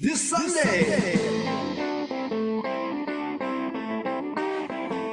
This Sunday.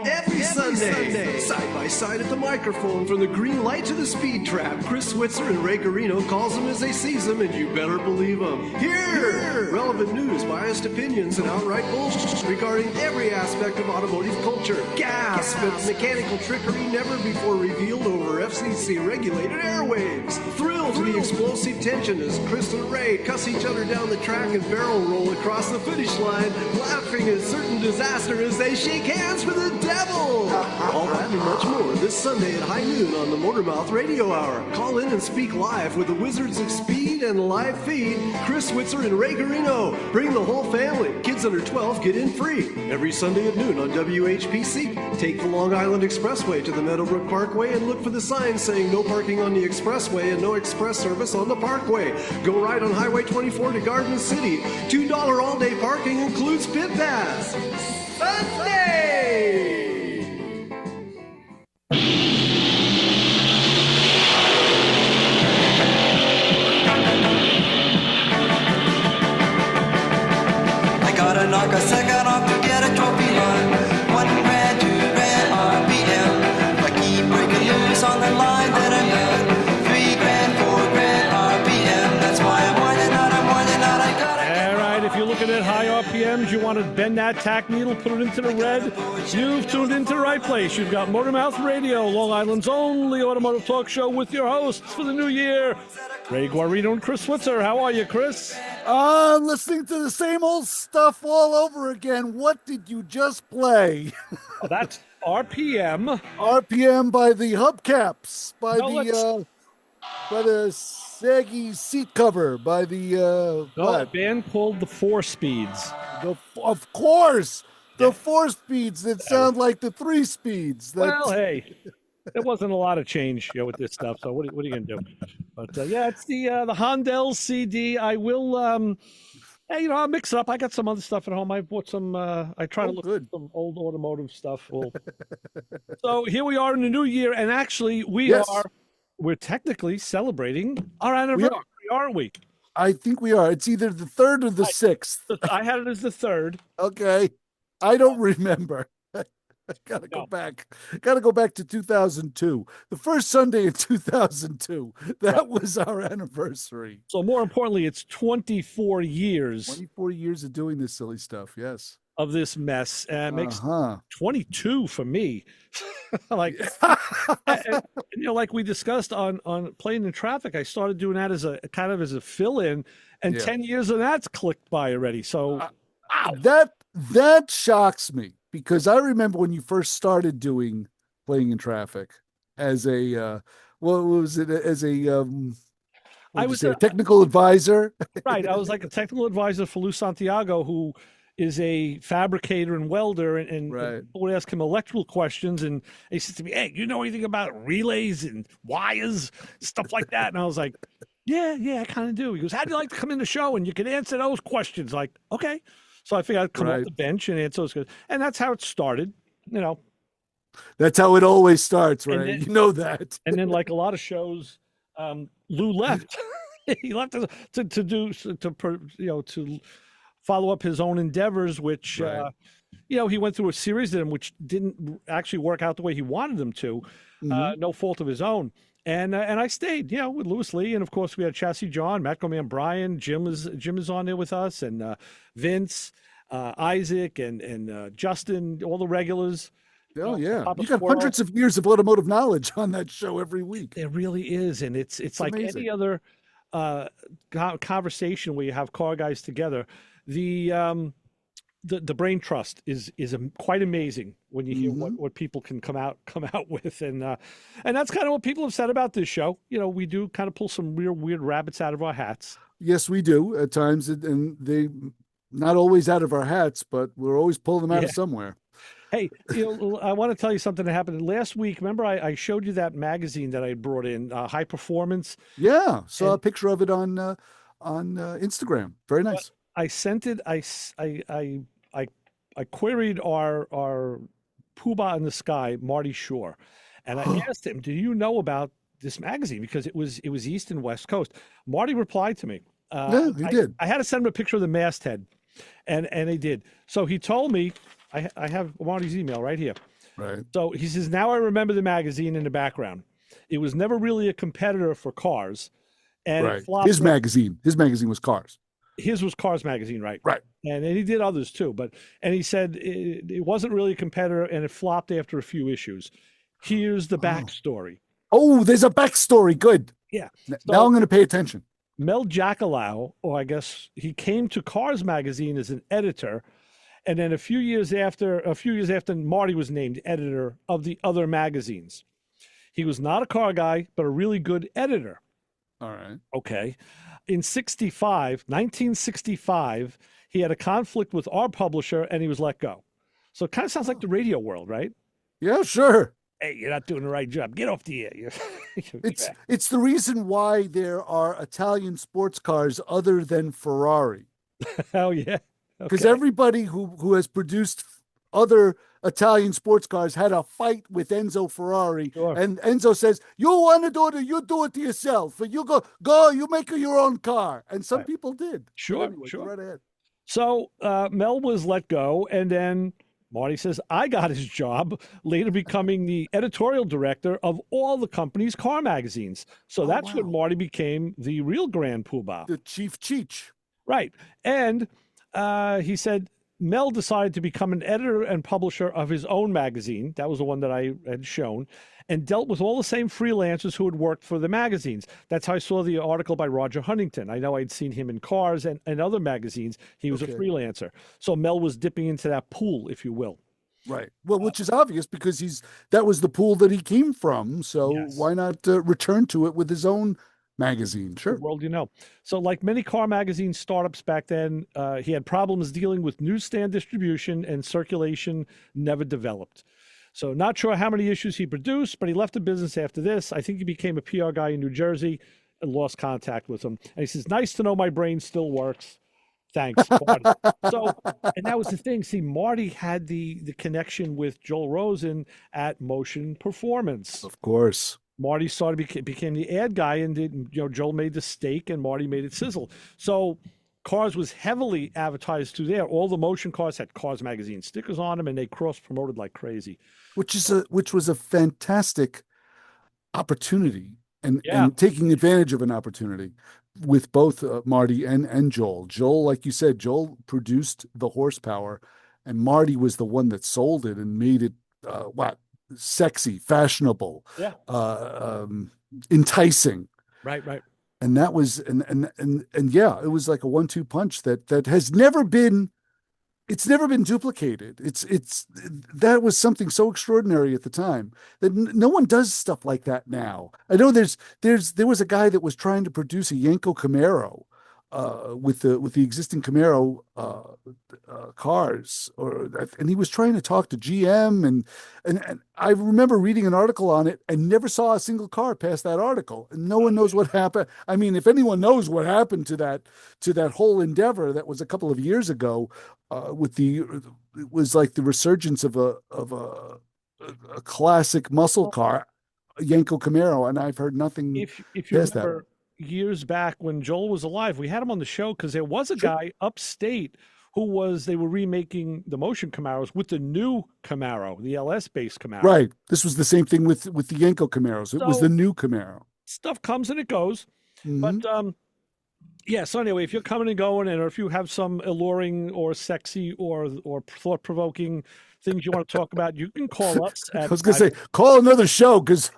Every Sunday. Side by side at the microphone, from the green light to the speed trap, Chris Switzer and Ray Garino calls them as they sees them, and you better believe them. Here! Relevant news, biased opinions, and outright bullshit regarding every aspect of automotive culture. Gasp at mechanical trickery never before revealed over FCC-regulated airwaves. Thrill to the explosive tension as Chris and Ray cuss each other down the track and barrel roll across the finish line, laughing at certain disaster as they shake hands for the devil. All that and much more this Sunday at high noon on the MotorMouth Radio Hour. Call in and speak live with the Wizards of Speed and live feed, Chris Switzer and Ray Garino. Bring the whole family. Kids under 12 get in free. Every Sunday at noon on WHPC. Take the Long Island Expressway to the Meadowbrook Parkway and look for the sign saying no parking on the expressway and no express service on the parkway. Go right on Highway 24 to Garden City. $2 all-day parking includes pit pass. Sunday! Knock a second off to get a trophy line. 1 grand, 2 grand RPM. If I keep breaking loose on the line, then I'm done. 3 grand, 4 grand RPM. That's why I'm winding out, I gotta. All right, if you're looking at high RPMs, you want to bend that tack needle, put it into the red, you've tuned into the right place. You've got MotorMouth Radio, Long Island's only automotive talk show with your hosts for the new year, Ray Guarino and Chris Switzer. How are you, Chris? I'm listening to the same old stuff all over again. What did you just play? That's RPM. RPM by the hubcaps, by the saggy seat cover, by the A band called the Four Speeds. Of course, the 4 speeds that sound like the 3 speeds. Well, hey, there wasn't a lot of change with this stuff. So what are you gonna do? But it's the Hondel CD. I will, I'll mix it up. I got some other stuff at home. I bought some. I try to look at some old automotive stuff. So here we are in the new year, and actually we're technically celebrating our anniversary, aren't we? I think we are. It's either the 3rd or the 6th. I had it as the 3rd. Okay, I don't remember. Gotta go back. Gotta go back to 2002. The first Sunday in 2002. That was our anniversary. So more importantly, it's 24 years. 24 years of doing this silly stuff. Yes. Of this mess. And it makes 22 for me. like we discussed on Playing in Traffic, I started doing that as a kind of as a fill-in, and 10 years of that's clicked by already. So wow. That shocks me. Because I remember when you first started doing Playing in Traffic as a, what was it? As a, I was a technical advisor. Right. I was like a technical advisor for Lou Santiago, who is a fabricator and welder. And I would ask him electrical questions. And he said to me, "Hey, you know anything about relays and wires, stuff like that?" And I was like, yeah, I kind of do. He goes, "How'd you like to come in the show? And you can answer those questions." Like, okay. So I figured I'd come off the bench and answer those questions. And that's how it started, That's how it always starts, right? Then, you know that. And then, like a lot of shows, Lou left. He left to follow up his own endeavors, which he went through a series of them which didn't actually work out the way he wanted them to. No fault of his own. And I stayed, with Louis Lee, and of course we had Chassis John, Matt Goman, Brian, Jim is on there with us, and Vince, Isaac, and Justin, all the regulars. Oh yeah, you got hundreds of years of automotive knowledge on that show every week. There really is, and it's like amazing. Any other conversation where you have car guys together. The brain trust is quite amazing when you hear what people can come out with, and that's kind of what people have said about this show. We do kind of pull some real weird rabbits out of our hats. Yes, we do at times, and they not always out of our hats, but we're always pulling them out of somewhere. Hey, I want to tell you something that happened last week. Remember, I showed you that magazine that I brought in, High Performance. Yeah, saw a picture of it on Instagram. Very nice. I sent it. I queried our poobah in the sky, Marty Shore, and I asked him, "Do you know about this magazine?" Because it was East and West Coast. Marty replied to me, Yeah, he did. I had to send him a picture of the masthead, and he did. So he told me, I have Marty's email right here. Right. So he says, now I remember the magazine in the background. It was never really a competitor for Cars, and Right. it flopped. His magazine was Cars. His was Cars magazine, right? Right. And he did others too, and he said it wasn't really a competitor, and it flopped after a few issues. Here's the backstory. Oh, there's a backstory. Good. Yeah. Now I'm going to pay attention. Mel Jackalau, or I guess he came to Cars magazine as an editor, and then a few years after Marty was named editor of the other magazines. He was not a car guy, but a really good editor. All right. Okay. In 1965, he had a conflict with our publisher and he was let go. So it kind of sounds like the radio world, right? Yeah, sure. Hey, you're not doing the right job. Get off the air. It's the reason why there are Italian sports cars other than Ferrari. Hell yeah. Because everybody who has produced other Italian sports cars had a fight with Enzo Ferrari. Sure. And Enzo says, you want to do it, you do it yourself. You go, you make your own car. And some people did. Sure, anyway, sure. Go right ahead. So Mel was let go, and then Marty says, I got his job, later becoming the editorial director of all the company's car magazines. So that's when Marty became the real Grand Poobah. The Chief Cheech. Right. And he said Mel decided to become an editor and publisher of his own magazine. That was the one that I had shown, and dealt with all the same freelancers who had worked for the magazines. That's how I saw the article by Roger Huntington. I know I'd seen him in Cars and other magazines. He was a freelancer. So Mel was dipping into that pool, if you will. Right. Well, which is obvious because that was the pool that he came from. So why not return to it with his own magazine? Sure. The world, you know. So like many car magazine startups back then, he had problems dealing with newsstand distribution, and circulation never developed. So not sure how many issues he produced, but he left the business after this. I think he became a PR guy in New Jersey and lost contact with him. And he says, nice to know my brain still works. Thanks, Marty. So, and that was the thing. See, Marty had the connection with Joel Rosen at Motion Performance. Of course. Marty became the ad guy, and Joel made the steak and Marty made it sizzle. So Cars was heavily advertised through there. All the motion cars had Cars magazine stickers on them, and they cross-promoted like crazy. Which was a fantastic opportunity, and taking advantage of an opportunity with both Marty and Joel. Joel, like you said, Joel produced the horsepower, and Marty was the one that sold it and made it sexy, fashionable, enticing. Right. And that was and yeah, it was like a 1-2 punch that has never been duplicated. That was something so extraordinary at the time that no one does stuff like that now. I know there was a guy that was trying to produce a Yenko Camaro with the existing Camaro cars, and he was trying to talk to GM, and I remember reading an article on it and never saw a single car past that article, and no one knows what happened. I mean, if anyone knows what happened to that whole endeavor, that was a couple of years ago, it was like the resurgence of a classic muscle car, Yenko Camaro, and I've heard nothing. If you remember, years back when Joel was alive, we had him on the show because there was a guy upstate they were remaking the motion Camaros with the new Camaro, the LS-based Camaro. Right. This was the same thing with the Yenko Camaros. It was the new Camaro. Stuff comes and it goes. Mm-hmm. But so anyway, if you're coming and going, or if you have some alluring or sexy or thought-provoking things you want to talk about, you can call us at... I was going to say, call another show because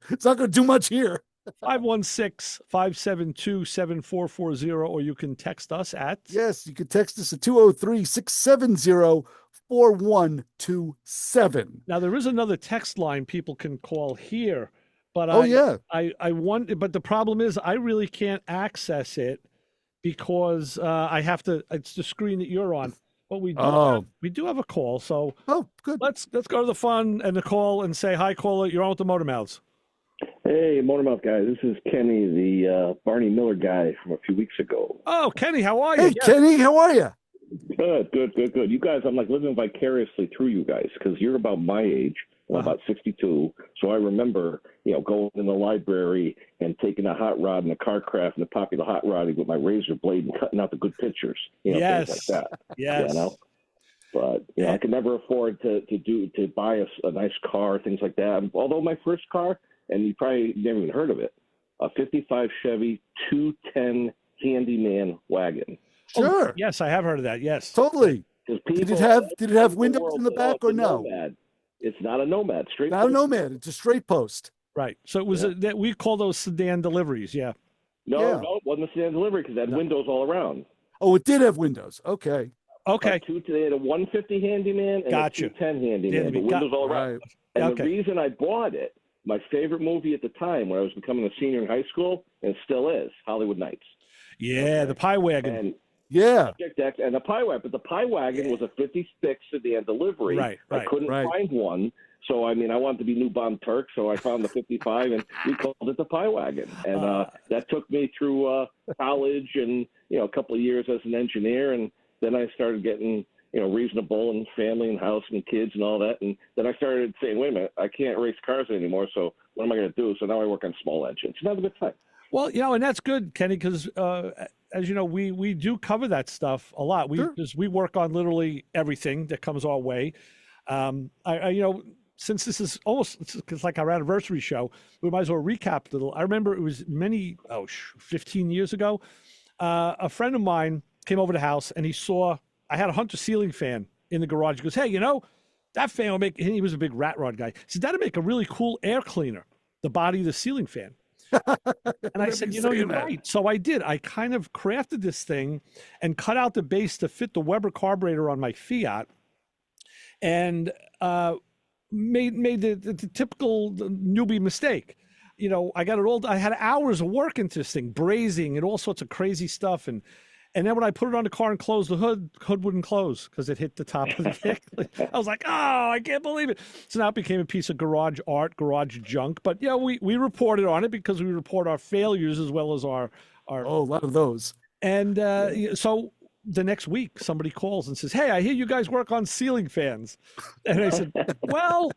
it's not going to do much here. 516-572-7440, or you can text us at... Yes, you can text us at 203-670-4127. Now, there is another text line people can call here, but I want, but the problem is I really can't access it because I have to, it's the screen that you're on. But we do have a call, so good. Let's go to the fun and the call and say, hi, caller, you're on with the MotorMouths. Hey, MotorMouth guys. This is Kenny, the Barney Miller guy from a few weeks ago. Oh, Kenny, how are you? Hey, Kenny, how are you? Good. You guys, I'm like living vicariously through you guys because you're about my age, I'm about 62. So I remember, going in the library and taking a hot rod and a car craft and a popular hot rodding with my razor blade and cutting out the good pictures, things like that. Yes. But I could never afford to buy a nice car, things like that. Although my first car, and you probably never even heard of it, a 55 Chevy 210 handyman wagon. Sure. Oh, yes, I have heard of that. Yes. Totally. Did it have windows in the back or no? Nomad. It's not a Nomad. Not a Nomad. It's a straight post. Right. So it was that we call those sedan deliveries. Yeah. No, it wasn't a sedan delivery because it had windows all around. Oh, it did have windows. Okay. They had a 150 handyman and a 210 handyman, but windows all around. Right. And the reason I bought it, my favorite movie at the time when I was becoming a senior in high school, and still is, Hollywood Nights. Yeah, the Pie Wagon. And and the Pie Wagon. But the Pie Wagon was a 56 sedan delivery. Right. I couldn't find one. So, I wanted to be New Bomb Turk, so I found the 55, and we called it the Pie Wagon. And that took me through college and, a couple of years as an engineer. And then I started getting, reasonable and family and house and kids and all that. And then I started saying, wait a minute, I can't race cars anymore, so what am I going to do? So now I work on small engines. It's not a good time. Well, and that's good, Kenny, because as you know, we do cover that stuff a lot. We work on literally everything that comes our way. Since this is it's like our anniversary show, we might as well recap a little. I remember it was 15 years ago. A friend of mine came over to the house and he saw I had a Hunter ceiling fan in the garage. He goes, hey, that fan will make, and he was a big rat rod guy. He said, that'd make a really cool air cleaner, the body of the ceiling fan. And I said, you're right. So I did. I kind of crafted this thing and cut out the base to fit the Weber carburetor on my Fiat and made the typical newbie mistake. I got it all. I had hours of work into this thing, brazing and all sorts of crazy stuff. And then when I put it on the car and closed the hood wouldn't close because it hit the top of the deck. I was like, oh, I can't believe it. So now it became a piece of garage art, garage junk. But we reported on it because we report our failures as well as our a lot of those. And so the next week somebody calls and says, hey, I hear you guys work on ceiling fans. And I said, well,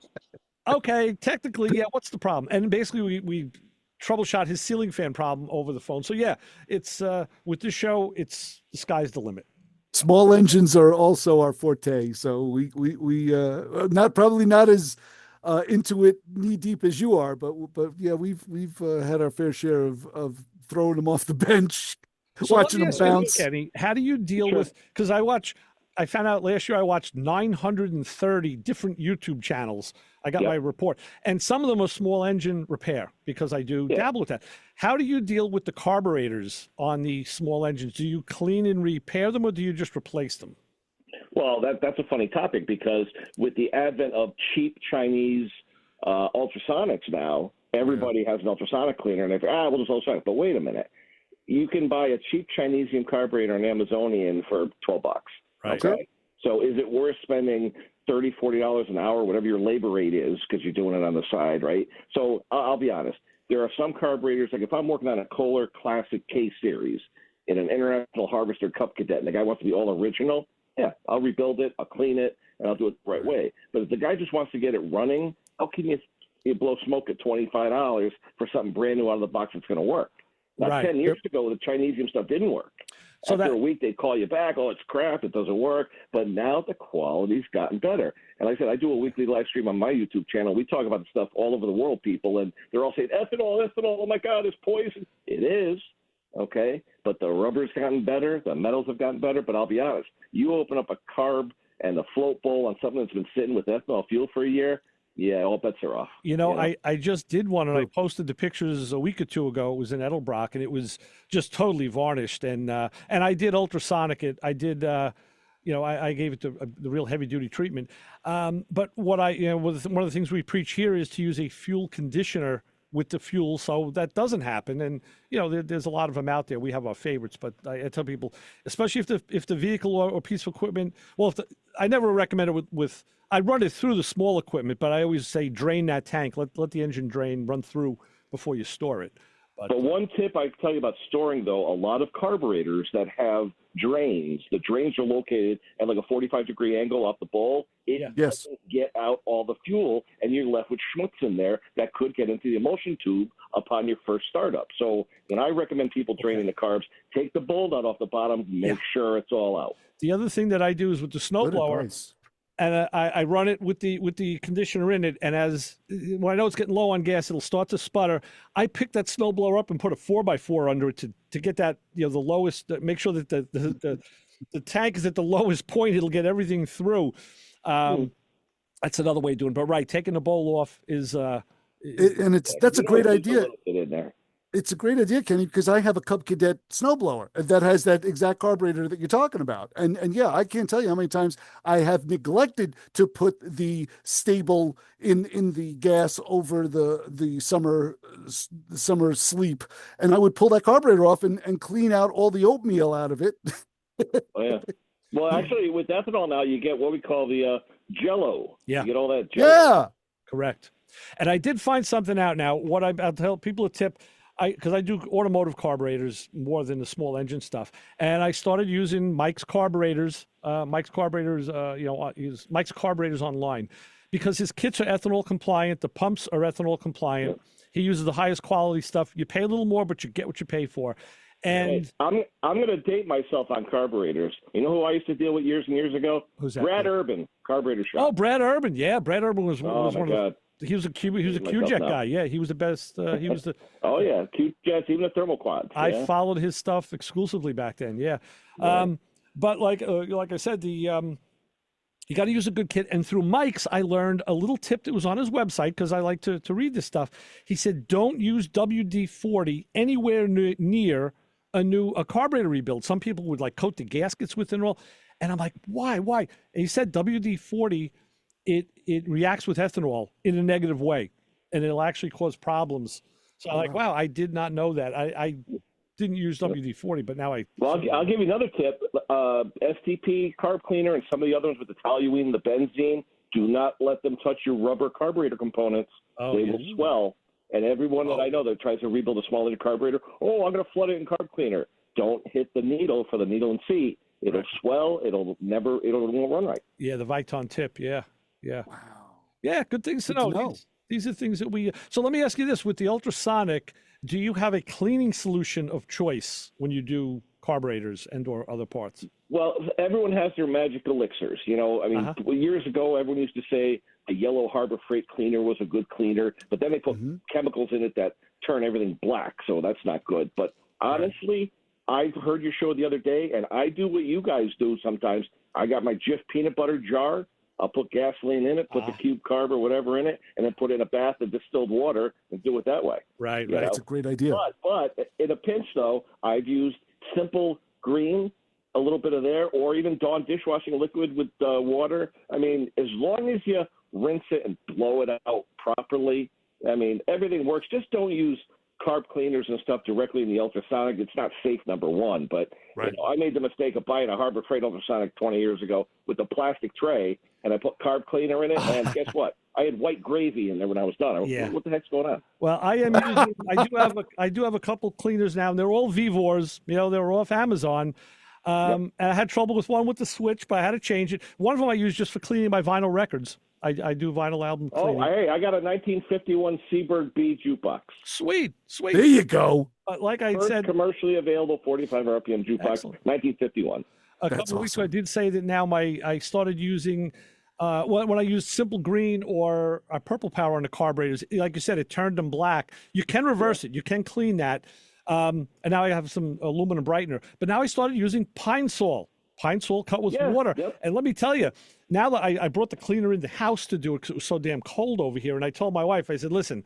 okay, technically, yeah, what's the problem? And basically we troubleshot his ceiling fan problem over the phone. So yeah, it's with this show, it's the sky's the limit. Small engines are also our forte. So we probably not as into it knee deep as you are, but yeah, we've had our fair share of throwing them off the bench, so watching them bounce. Kenny, how do you deal with? Because I found out last year I watched 930 different YouTube channels. I got my report. And some of them are small engine repair because I do dabble with that. How do you deal with the carburetors on the small engines? Do you clean and repair them or do you just replace them? Well, that's a funny topic because with the advent of cheap Chinese ultrasonics now, everybody has an ultrasonic cleaner. And they think, we'll just ultrasonic. But wait a minute. You can buy a cheap Chinesium carburetor on Amazonian for $12. Right. Okay. So is it worth spending $30, $40 an hour, whatever your labor rate is, because you're doing it on the side, right? So I'll be honest. There are some carburetors, like if I'm working on a Kohler Classic K Series in an International Harvester Cup Cadet, and the guy wants to be all original, I'll rebuild it, I'll clean it, and I'll do it the right way. But if the guy just wants to get it running, how can you blow smoke at $25 for something brand new out of the box that's going to work? Now, 10 years ago, the Chinesium stuff didn't work. So after a week, they'd call you back. Oh, it's crap. It doesn't work. But now the quality's gotten better. And like I said, I do a weekly live stream on my YouTube channel. We talk about the stuff all over the world, people, and they're all saying, ethanol, oh, my God, it's poison. It is, okay? But the rubber's gotten better. The metals have gotten better. But I'll be honest, you open up a carb and a float bowl on something that's been sitting with ethanol fuel for a year, all bets are off. I just did one, and I posted the pictures a week or two ago. It was in Edelbrock, and it was just totally varnished. And I did ultrasonic it. I did, I gave it the real heavy duty treatment. But what one of the things we preach here is to use a fuel conditioner with the fuel, so that doesn't happen. And there's a lot of them out there. We have our favorites, but I tell people, especially if the vehicle or piece of equipment, I never recommend it with. I run it through the small equipment, but I always say drain that tank. Let the engine drain, run through before you store it. But one tip I can tell you about storing, though, a lot of carburetors that have drains, the drains are located at like a 45-degree angle off the bowl. It doesn't get out all the fuel, and you're left with schmutz in there that could get into the emulsion tube upon your first startup. So when I recommend people draining the carbs, take the bowl nut off the bottom, make sure it's all out. The other thing that I do is with the snowblower, and I run it with the conditioner in it, and when I know it's getting low on gas, it'll start to sputter. I pick that snowblower up and put a 4x4 under it to get that, the lowest, make sure that the tank is at the lowest point. It'll get everything through. That's another way of doing it. But right, taking the bowl off is that's a great idea. It's a great idea, Kenny, because I have a Cub Cadet snowblower that has that exact carburetor that you're talking about. And yeah, I can't tell you how many times I have neglected to put the stable in the gas over the summer sleep. And I would pull that carburetor off and clean out all the oatmeal out of it. Oh, yeah. Well, actually, with ethanol now, you get what we call the Jello. Yeah. You get all that Jello. Yeah. Correct. And I did find something out now. I'll tell people a tip. Because I do automotive carburetors more than the small engine stuff, and I started using Mike's carburetors. Mike's carburetors online, because his kits are ethanol compliant. The pumps are ethanol compliant. He uses the highest quality stuff. You pay a little more, but you get what you pay for. And I'm going to date myself on carburetors. You know who I used to deal with years and years ago? Who's that? Brad Urban, carburetor shop. Oh, Brad Urban. Yeah, Brad Urban was one of the. He was a Q-Jet guy. Yeah, he was the best. He was the. Oh yeah, Q-Jets, even the thermoquads. I followed his stuff exclusively back then. Yeah, but like I said, you got to use a good kit. And through Mike's, I learned a little tip that was on his website, because I like to read this stuff. He said, don't use WD-40 anywhere near a carburetor rebuild. Some people would like coat the gaskets with it and all. And I'm like, why? And he said WD-40. It reacts with ethanol in a negative way, and it'll actually cause problems. So I'm like, wow, I did not know that. I didn't use WD-40, but now Well, I'll give you another tip. STP carb cleaner and some of the other ones with the toluene, the benzene, do not let them touch your rubber carburetor components. They will swell. And everyone that I know that tries to rebuild a small engine carburetor, I'm going to flood it in carb cleaner. Don't hit the needle for the needle and seat. It'll swell. It won't run right. Yeah, the Viton tip. Yeah. Wow. Yeah, good things to know. These are things that so let me ask you this. With the ultrasonic, do you have a cleaning solution of choice when you do carburetors and or other parts? Well, everyone has their magic elixirs. Years ago, everyone used to say a yellow Harbor Freight cleaner was a good cleaner, but then they put chemicals in it that turn everything black, so that's not good. But honestly, I heard your show the other day, and I do what you guys do sometimes. I got my Jif peanut butter jar. I'll put gasoline in it, put the cube carb or whatever in it, and then put it in a bath of distilled water and do it that way. Right. That's a great idea. But in a pinch, though, I've used Simple Green, a little bit of there, or even Dawn dishwashing liquid with water. I mean, as long as you rinse it and blow it out properly, I mean, everything works. Just don't use carb cleaners and stuff directly in the ultrasonic. It's not safe, number one. But I made the mistake of buying a Harbor Freight ultrasonic 20 years ago with a plastic tray, and I put carb cleaner in it, and guess what? I had white gravy in there when I was done. What the heck's going on? Well, I do have a couple cleaners now, and they're all Vivors. They're off Amazon. And I had trouble with one with the switch, but I had to change it. One of them I use just for cleaning my vinyl records. I do vinyl album cleaning. I got a 1951 Seabird B jukebox. Sweet. There you go. Like I First said, commercially available 45 RPM jukebox, Excellent. 1951. A couple of weeks ago, I did say that now I started using when I used Simple Green or Purple Power on the carburetors. Like you said, it turned them black. You can reverse it. You can clean that. And now I have some aluminum brightener. But now I started using Pine Sol cut with water. Yep. And let me tell you, now that I brought the cleaner in the house to do it because it was so damn cold over here, and I told my wife, I said, listen,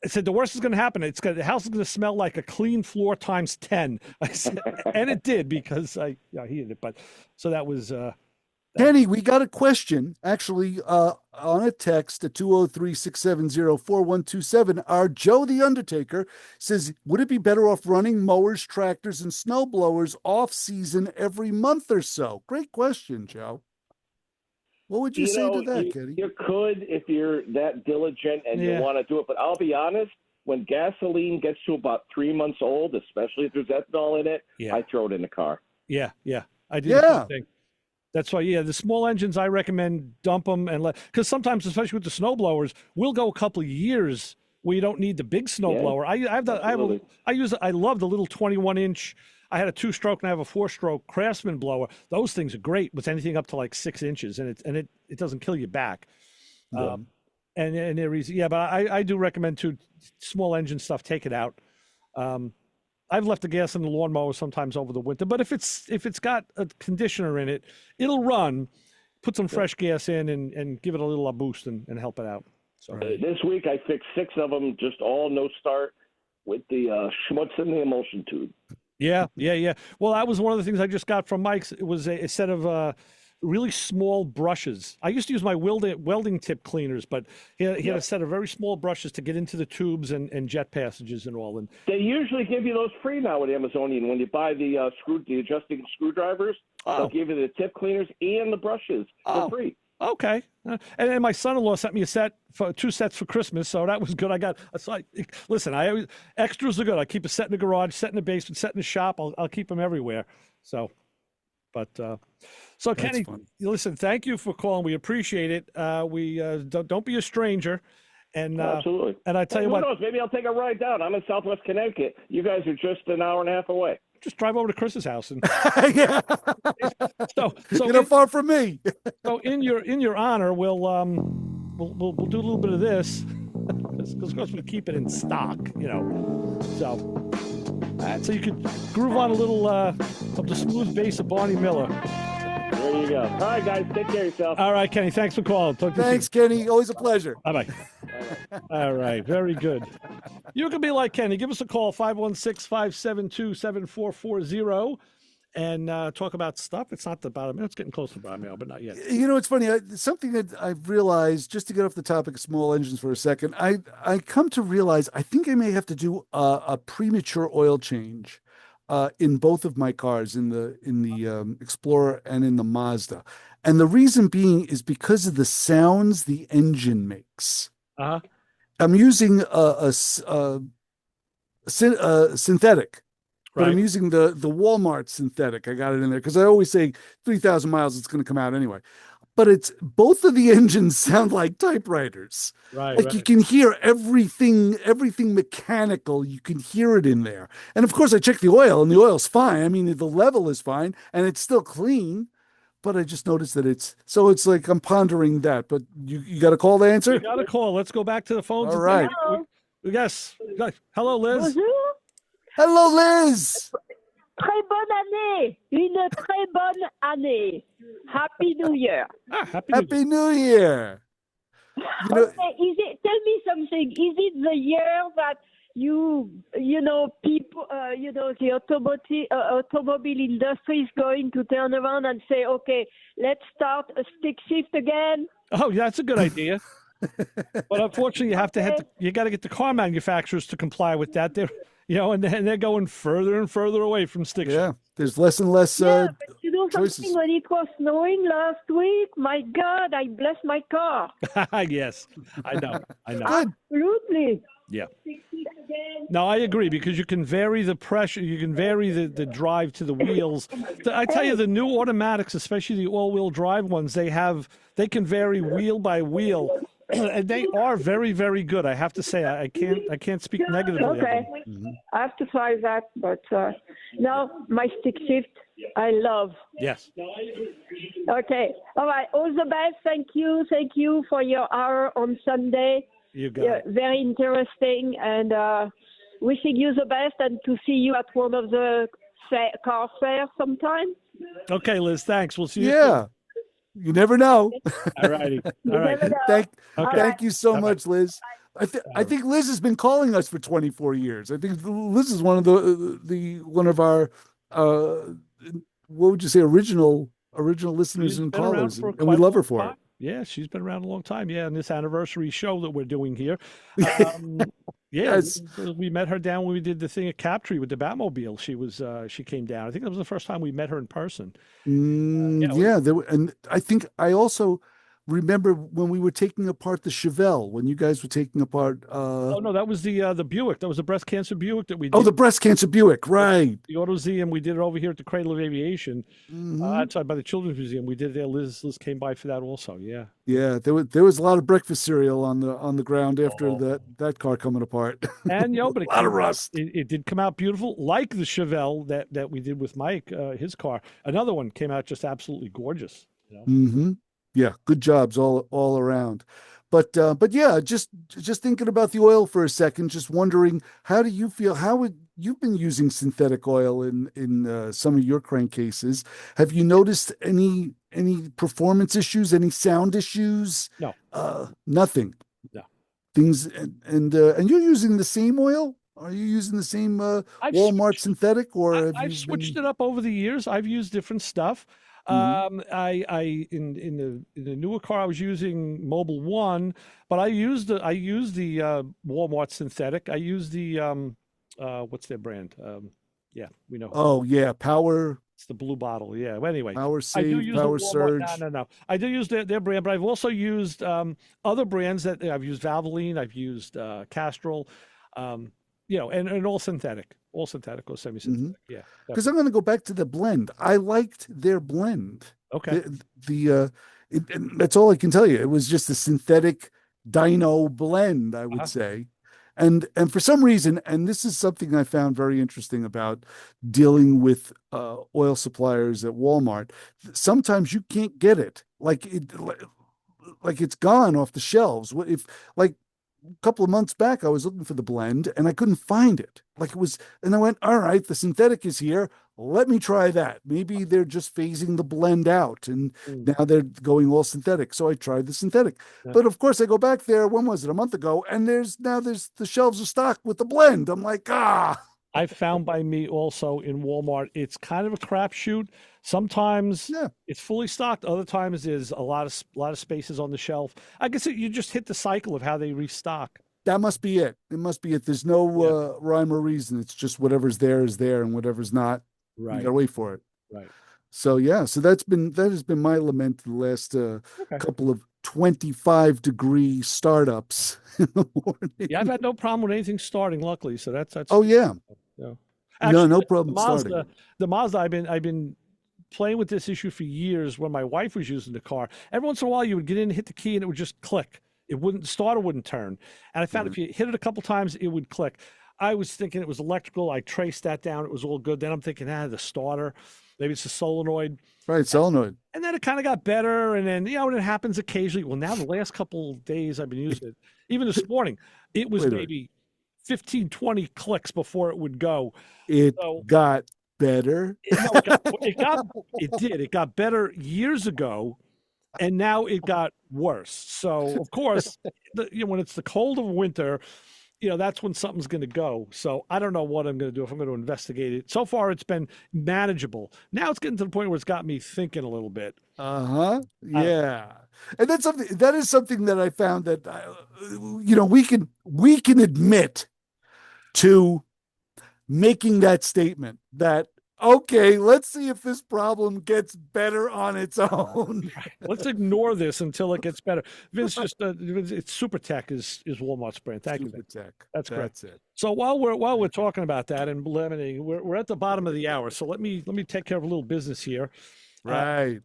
I said, the worst is going to happen. The house is going to smell like a clean floor times 10. I said, and it did, because I heated it. But so that was. Kenny, we got a question actually on a text at 203-670-4127. Our Joe the Undertaker says, would it be better off running mowers, tractors, and snow blowers off season every month or so? Great question, Joe. What would you say to that, Kenny? You could if you're that diligent and you want to do it. But I'll be honest, when gasoline gets to about 3 months old, especially if there's ethanol in it, Yeah. I throw it in the car. Yeah, I do the same thing. That's why, the small engines, I recommend dump them and because sometimes, especially with the snow blowers, we'll go a couple of years where you don't need the big snow blower. I love the little 21-inch. I had a 2-stroke and I have a 4-stroke Craftsman blower. Those things are great with anything up to like 6 inches, and it doesn't kill your back. Yeah. And they're easy. Yeah, but I do recommend small engine stuff. Take it out. I've left the gas in the lawnmower sometimes over the winter, but if it's got a conditioner in it, it'll run. Put some fresh gas in and give it a little boost and help it out. So This week I fixed 6 of them, just all no start with the schmutz in the emulsion tube. Yeah. Well, that was one of the things I just got from Mike's. It was a set of really small brushes. I used to use my welding tip cleaners, but he had a set of very small brushes to get into the tubes and jet passages and all. And they usually give you those free now at Amazonian. When you buy the adjusting screwdrivers, they'll give you the tip cleaners and the brushes for free. Okay. And my son-in-law sent me 2 sets for Christmas, so that was good. Listen, extras are good. I keep a set in the garage, set in the basement, set in the shop. I'll keep them everywhere. So, so Kenny, listen, thank you for calling. We appreciate it. We don't be a stranger. And absolutely. And I tell you what, who knows? Maybe I'll take a ride down. I'm in Southwest Connecticut. You guys are just an hour and a half away. Just drive over to Chris's house and Yeah. so You're not far from me. So in your honor, we'll do a little bit of this because of course we keep it in stock, So you could groove on a little of the smooth bass of Barney Miller. There you go. All right, guys, take care of yourself. All right, Kenny, thanks for calling. Talk to you Thanks, soon. Kenny. Always a pleasure. Bye-bye. All right, very good. You can be like Kenny. Give us a call, 516-572-7440, and talk about stuff. It's not the bottom. It's getting close to the bottom, but not yet. It's funny. Something that I've realized, just to get off the topic of small engines for a second, I come to realize I think I may have to do a premature oil change in both of my cars, in the Explorer and in the Mazda. And the reason being is because of the sounds the engine makes. Uh-huh. I'm using a synthetic, but I'm using the Walmart synthetic. I got it in there because I always say 3,000 miles, it's going to come out anyway. But it's both of the engines sound like typewriters. Right. You can hear everything mechanical. You can hear it in there. And of course, I check the oil, and the oil's fine. I mean, the level is fine, and it's still clean. But I just noticed that it's like I'm pondering that. But you got a call to answer? You got a call. Let's go back to the phones. All right. Yes. Hello, Liz. Bonjour. Hello, Liz. Très bonne année. Une très bonne année. Happy New Year. Happy New New Year. Year. Okay, tell me something. Is it the year that people, the automobile industry is going to turn around and say, okay, let's start a stick shift again? Oh, yeah, that's a good idea. But unfortunately, you got to get the car manufacturers to comply with that. And they're going further and further away from stick shift. Yeah, there's less and less But choices. something, when it was snowing last week, my God, I blessed my car. Yes, I know. Absolutely. Yeah. No, I agree, because you can vary the pressure, you can vary the drive to the wheels. I tell you, the new automatics, especially the all-wheel drive ones, they can vary wheel by wheel, and they are very, very good. I have to say, I can't speak negatively. Okay, I have to try that, but now my stick shift, I love. Yes. Okay, all right. All the best. Thank you for your hour on Sunday. You got it. Very interesting, and wishing you the best, and to see you at one of the car fairs sometime. Okay, Liz, thanks. We'll see you Yeah. You never know. All righty. All right. Thank you so much, Liz. I think Liz has been calling us for 24 years. I think Liz is one of our what would you say, original listeners and callers, and we love her for it. Yeah, she's been around a long time. Yeah, and this anniversary show that we're doing here. Yes. We met her down when we did the thing at Captree with the Batmobile. She came down. I think that was the first time we met her in person. And I think I also remember when we were taking apart the Chevelle, when you guys were taking apart Oh no, that was the Buick. That was the breast cancer Buick that we did. oh, the breast cancer Buick, right. The AutoZeum. We did it over here at the Cradle of Aviation, Mhm. outside by the Children's Museum. We did it there. Liz came by for that also. Yeah. Yeah, there was a lot of breakfast cereal on the ground after Oh. that car coming apart. And but it A lot of came out, rust. it did come out beautiful, like the Chevelle that we did with Mike, his car. Another one came out just absolutely gorgeous. Hmm. Yeah, good jobs all around. But yeah, just thinking about the oil for a second, just wondering, how do you feel? How would you've been using synthetic oil in some of your crankcases? Have you noticed any performance issues, any sound issues? No, Nothing. no. Things and you're using the same oil? Are you using the same I've Walmart synthetic, or have I've you switched been? it up over the years. I've used different stuff. Mhm. I in the newer car I was using Mobile One, but I used the Walmart synthetic. I used the what's their brand? Yeah, we know. Oh yeah, power It's the blue bottle. Yeah. Well, anyway, power I do save, use the power Walmart. No, surge. no, no. I do use their brand, but I've also used other brands that I've used Valvoline. I've used Castrol, um, and all synthetic or semi-synthetic. Yeah, Because I'm going to go back to the blend. I liked their blend. okay. And that's all I can tell you. It was just a synthetic dyno blend, I would Uh-huh. say. And for some reason, and this is something I found very interesting about dealing with oil suppliers at Walmart, sometimes you can't get it. Like it's gone off the shelves. If like a couple of months back, I was looking for the blend and I couldn't find it. Like it was, and I went, all right, the synthetic is here. Let me try that. Maybe they're just phasing the blend out and Mm, now they're going all synthetic. So I tried the synthetic. yeah. But of course, I go back there, when was it? A month ago, and there's the shelves are stocked with the blend. I'm like, ah. I found by me also in Walmart, it's kind of a crapshoot. Sometimes Yeah, it's fully stocked. Other times there's a lot of spaces on the shelf. I guess you just hit the cycle of how they restock. that must be it. It must be it. There's no Yeah. rhyme or reason. It's just whatever's there is there, and whatever's not, you Right. gotta wait for it. Right. So yeah, so that has been my lament the last Okay. couple of 25-degree startups in the morning. Yeah, I've had no problem with anything starting, luckily. So that's Oh yeah, yeah. no, Actually, no the problem Mazda, starting. the Mazda, I've been playing with this issue for years when my wife was using the car. Every once in a while, you would get in, hit the key, and it would just click. It wouldn't, the starter wouldn't turn. And I found if you hit it a couple times, it would click. I was thinking it was electrical. I traced that down. It was all good. Then I'm thinking, the starter, maybe it's a solenoid. Right, solenoid. And then it kind of got better. And then, and it happens occasionally. Well, now the last couple days I've been using it, even this morning, it was Wait a minute. maybe 15, 20 clicks before it would go. It So got better. no, it got better years ago, and now it got worse. So of course, when it's the cold of winter, that's when something's going to go. So I don't know what I'm going to do, if I'm going to investigate it. So far, it's been manageable. Now it's getting to the point where it's got me thinking a little bit. Uh-huh. Yeah. And that is something that I found that we can admit to making that statement that, okay, let's see if this problem gets better on its own. Let's ignore this until it gets better. Vince, it's Super Tech is Walmart's brand. Thank you, Super Vince. Tech. That's correct. That's it. So while we're talking about that and limiting, we're at the bottom of the hour. So let me take care of a little business here. Right.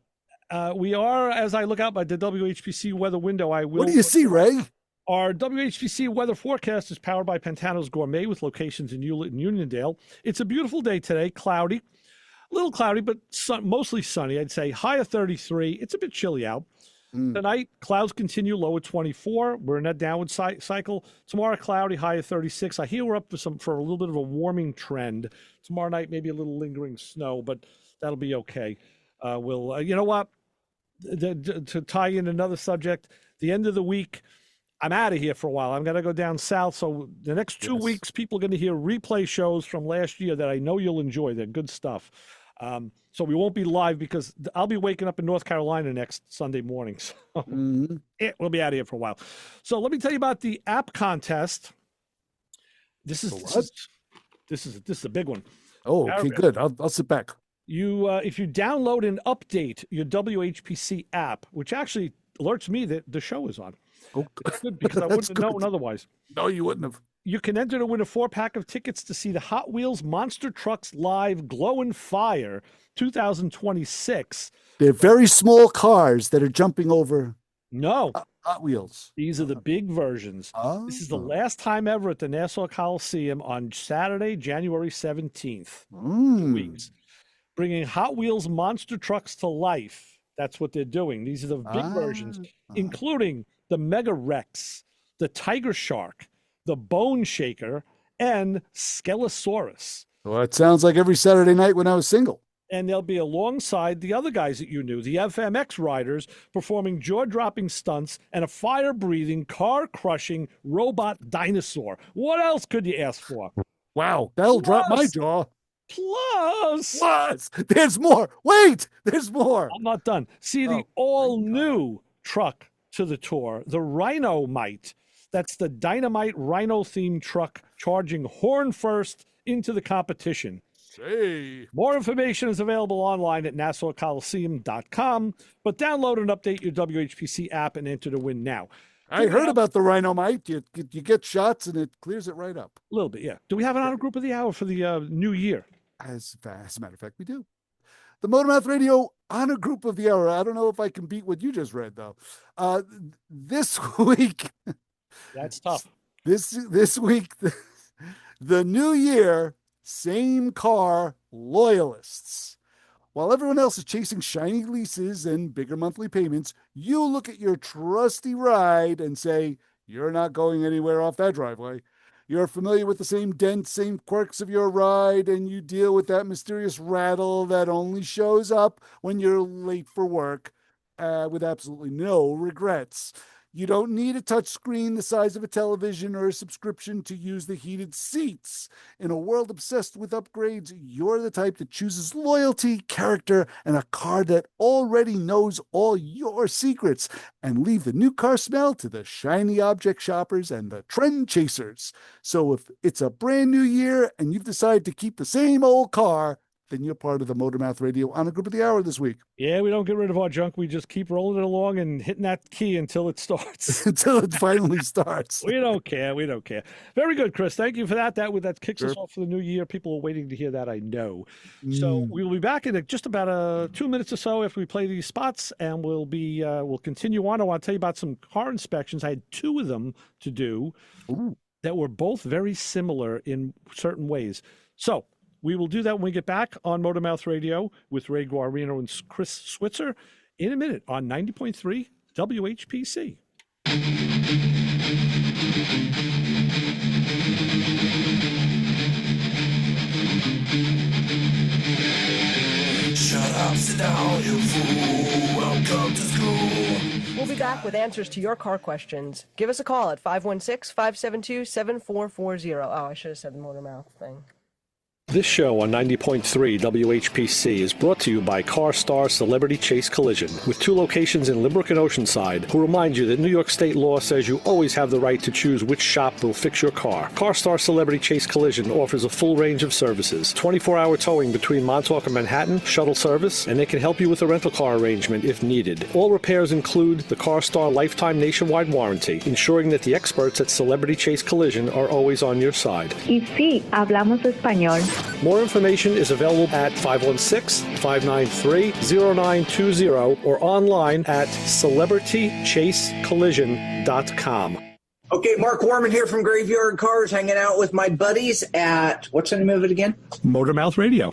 We are, as I look out by the WHPC weather window, What do you see, Ray? Our WHPC weather forecast is powered by Pantano's Gourmet with locations in Hewlett and Uniondale. It's a beautiful day today, cloudy, a little cloudy, but mostly sunny. I'd say high of 33. It's a bit chilly out. Tonight, clouds continue low at 24. We're in that downward cycle. Tomorrow, cloudy, high of 36. I hear we're up for a little bit of a warming trend. Tomorrow night, maybe a little lingering snow, but that'll be okay. You know what? To tie in another subject, the end of the week, I'm out of here for a while. I'm going to go down south. So the next 2 weeks, people are going to hear replay shows from last year that I know you'll enjoy. They're good stuff. So we won't be live because I'll be waking up in North Carolina next Sunday morning. So we'll be out of here for a while. So let me tell you about the app contest. This is a big one. Oh, okay, good. I'll sit back. If you download and update your WHPC app, which actually alerts me that the show is on. Oh, It's good because I wouldn't have known otherwise. No, you wouldn't have. You can enter to win a 4-pack of tickets to see the Hot Wheels Monster Trucks Live Glow and Fire 2026. They're very small cars that are jumping over No, Hot Wheels. these are the big versions. This is the last time ever at the Nassau Coliseum on Saturday, January 17th. 2 weeks. Bringing Hot Wheels monster trucks to life. That's what they're doing. These are the big versions, including the Mega Rex, the Tiger Shark, the Bone Shaker, and Skelosaurus. Well, it sounds like every Saturday night when I was single. And they'll be alongside the other guys that you knew, the FMX riders, performing jaw-dropping stunts and a fire-breathing, car-crushing robot dinosaur. What else could you ask for? Wow, that'll drop my jaw. Plus, there's more. Wait, there's more. I'm not done. See the all-new truck to the tour, the Rhino-Mite. That's the Dynamite Rhino-themed truck charging horn first into the competition. Hey. More information is available online at NassauColiseum.com, but download and update your WHPC app and enter to win now. I heard about the Rhino-Mite. You get shots and it clears it right up. A little bit, yeah. Do we have an honor group of the hour for the new year? As a matter of fact, we do. The MotorMouth Radio honor group of the hour. I don't know if I can beat what you just read, though. This week... That's tough. This week, the new year... Same car loyalists. While everyone else is chasing shiny leases and bigger monthly payments, you look at your trusty ride and say, you're not going anywhere off that driveway. You're familiar with the same dents, same quirks of your ride, and you deal with that mysterious rattle that only shows up when you're late for work with absolutely no regrets. You don't need a touchscreen the size of a television or a subscription to use the heated seats. In a world obsessed with upgrades, you're the type that chooses loyalty, character, and a car that already knows all your secrets, and leave the new car smell to the shiny object shoppers and the trend chasers. So if it's a brand new year and you've decided to keep the same old car, then you're part of the MotorMouth Radio honor group of the hour this week. Yeah, we don't get rid of our junk. We just keep rolling it along and hitting that key until it starts. Until it finally starts. We don't care. We don't care. Very good, Chris. Thank you for that. That kicks us off for the new year. People are waiting to hear that, I know. So we will be back in just about 2 minutes or so after we play these spots, and we'll continue on. I want to tell you about some car inspections. I had 2 of them to do that were both very similar in certain ways. So we will do that when we get back on MotorMouth Radio with Ray Guarino and Chris Switzer in a minute on 90.3 WHPC. Shut up, sit down, you fool. Welcome to school. We'll be back with answers to your car questions. Give us a call at 516-572-7440. Oh, I should have said the MotorMouth thing. This show on 90.3 WHPC is brought to you by CarStar Celebrity Chase Collision, with 2 locations in Limerick and Oceanside, who remind you that New York state law says you always have the right to choose which shop will fix your car. CarStar Celebrity Chase Collision offers a full range of services, 24-hour towing between Montauk and Manhattan, shuttle service, and they can help you with a rental car arrangement if needed. All repairs include the CarStar Lifetime Nationwide Warranty, ensuring that the experts at Celebrity Chase Collision are always on your side. Y sí, hablamos español. More information is available at 516-593-0920 or online at celebritychasecollision.com. Okay, Mark Warman here from Graveyard Cars, hanging out with my buddies at, what's the name of it again? MotorMouth Radio.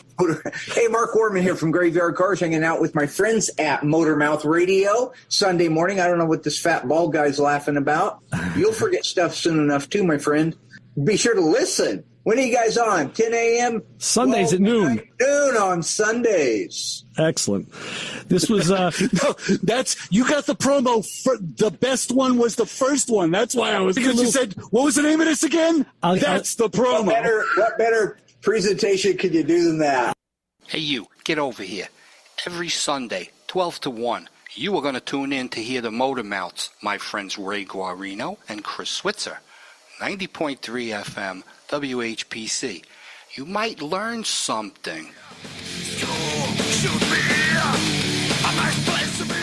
Hey, Mark Warman here from Graveyard Cars, hanging out with my friends at MotorMouth Radio. Sunday morning, I don't know what this fat bald guy's laughing about. You'll forget stuff soon enough too, my friend. Be sure to listen. When are you guys on? 10 a.m.? Sundays at noon. Noon on Sundays. Excellent. This was no, you got the promo for the best one was the first one. That's why I was because you said, what was the name of this again? That's the promo. What better presentation could you do than that? Hey you, get over here. Every Sunday, 12 to 1, you are going to tune in to hear the MotorMouths, my friends Ray Guarino and Chris Switzer. 90.3 FM, WHPC. You might learn something.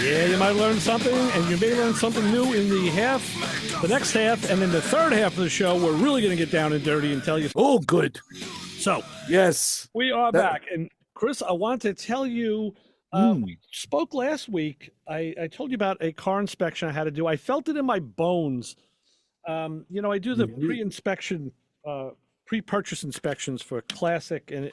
Yeah, Yeah, you might learn something, and you may learn something new in the next half, and then the third half of the show, we're really going to get down and dirty and tell you. Oh, good. So, yes, we are back. And Chris, I want to tell you, we spoke last week. I told you about a car inspection I had to do. I felt it in my bones. I do the pre-inspection, pre-purchase inspections for classic and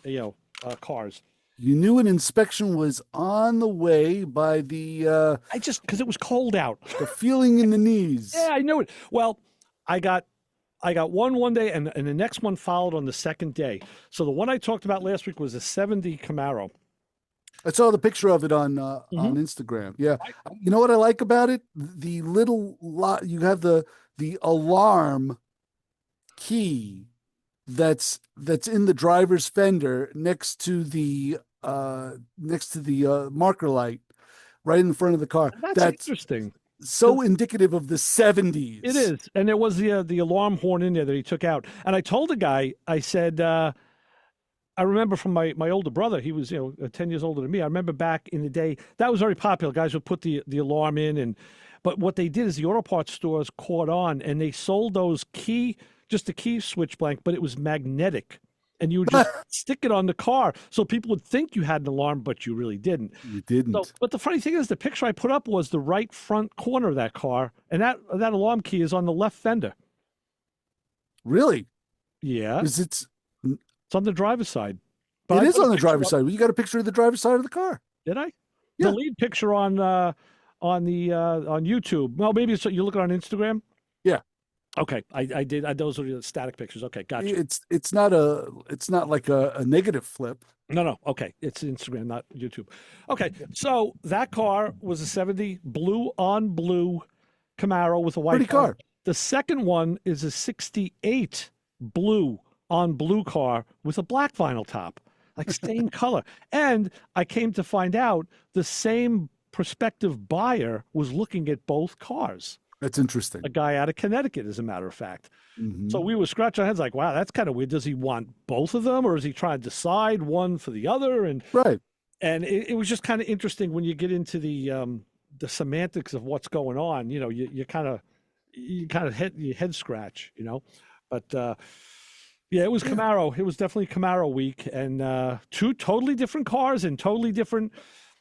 cars. You knew an inspection was on the way by the. Because it was cold out. The feeling in the knees. Yeah, I knew it. Well, I got one day, and the next one followed on the second day. So the one I talked about last week was a 70 Camaro. I saw the picture of it on Instagram. Yeah, you know what I like about it? The little lot you have the alarm key that's in the driver's fender next to the marker light right in front of the car. That's interesting. So indicative of the 70s. It is. And there was the alarm horn in there that he took out. And I told the guy, I said, I remember from my older brother, he was 10 years older than me. I remember back in the day, that was very popular. Guys would put the alarm in. But what they did is the auto parts stores caught on, and they sold those just a key switch blank, but it was magnetic. And you would just stick it on the car. So people would think you had an alarm, but you really didn't. You didn't. But the funny thing is, the picture I put up was the right front corner of that car, and that alarm key is on the left fender. Really? Yeah. It's on the driver's side. It is on the driver's side. You got a picture of the driver's side of the car. Did I? Yeah. The lead picture on YouTube. Well, maybe you're looking on Instagram. Yeah. Okay, I did. Those are the static pictures. Okay, gotcha. It's not like a negative flip. No. Okay, it's Instagram, not YouTube. Okay, so that car was a 70 blue on blue Camaro with a white pretty car. The second one is a 68 blue on blue car with a black vinyl top, like same color. And I came to find out the same prospective buyer was looking at both cars. That's interesting. A guy out of Connecticut, as a matter of fact. Mm-hmm. So we were scratching our heads like, wow, that's kind of weird. Does he want both of them, or is he trying to decide one for the other? And right. And it was just kind of interesting when you get into the semantics of what's going on. You kind of your head scratch, But yeah, it was Camaro. It was definitely Camaro week, and two totally different cars and totally different.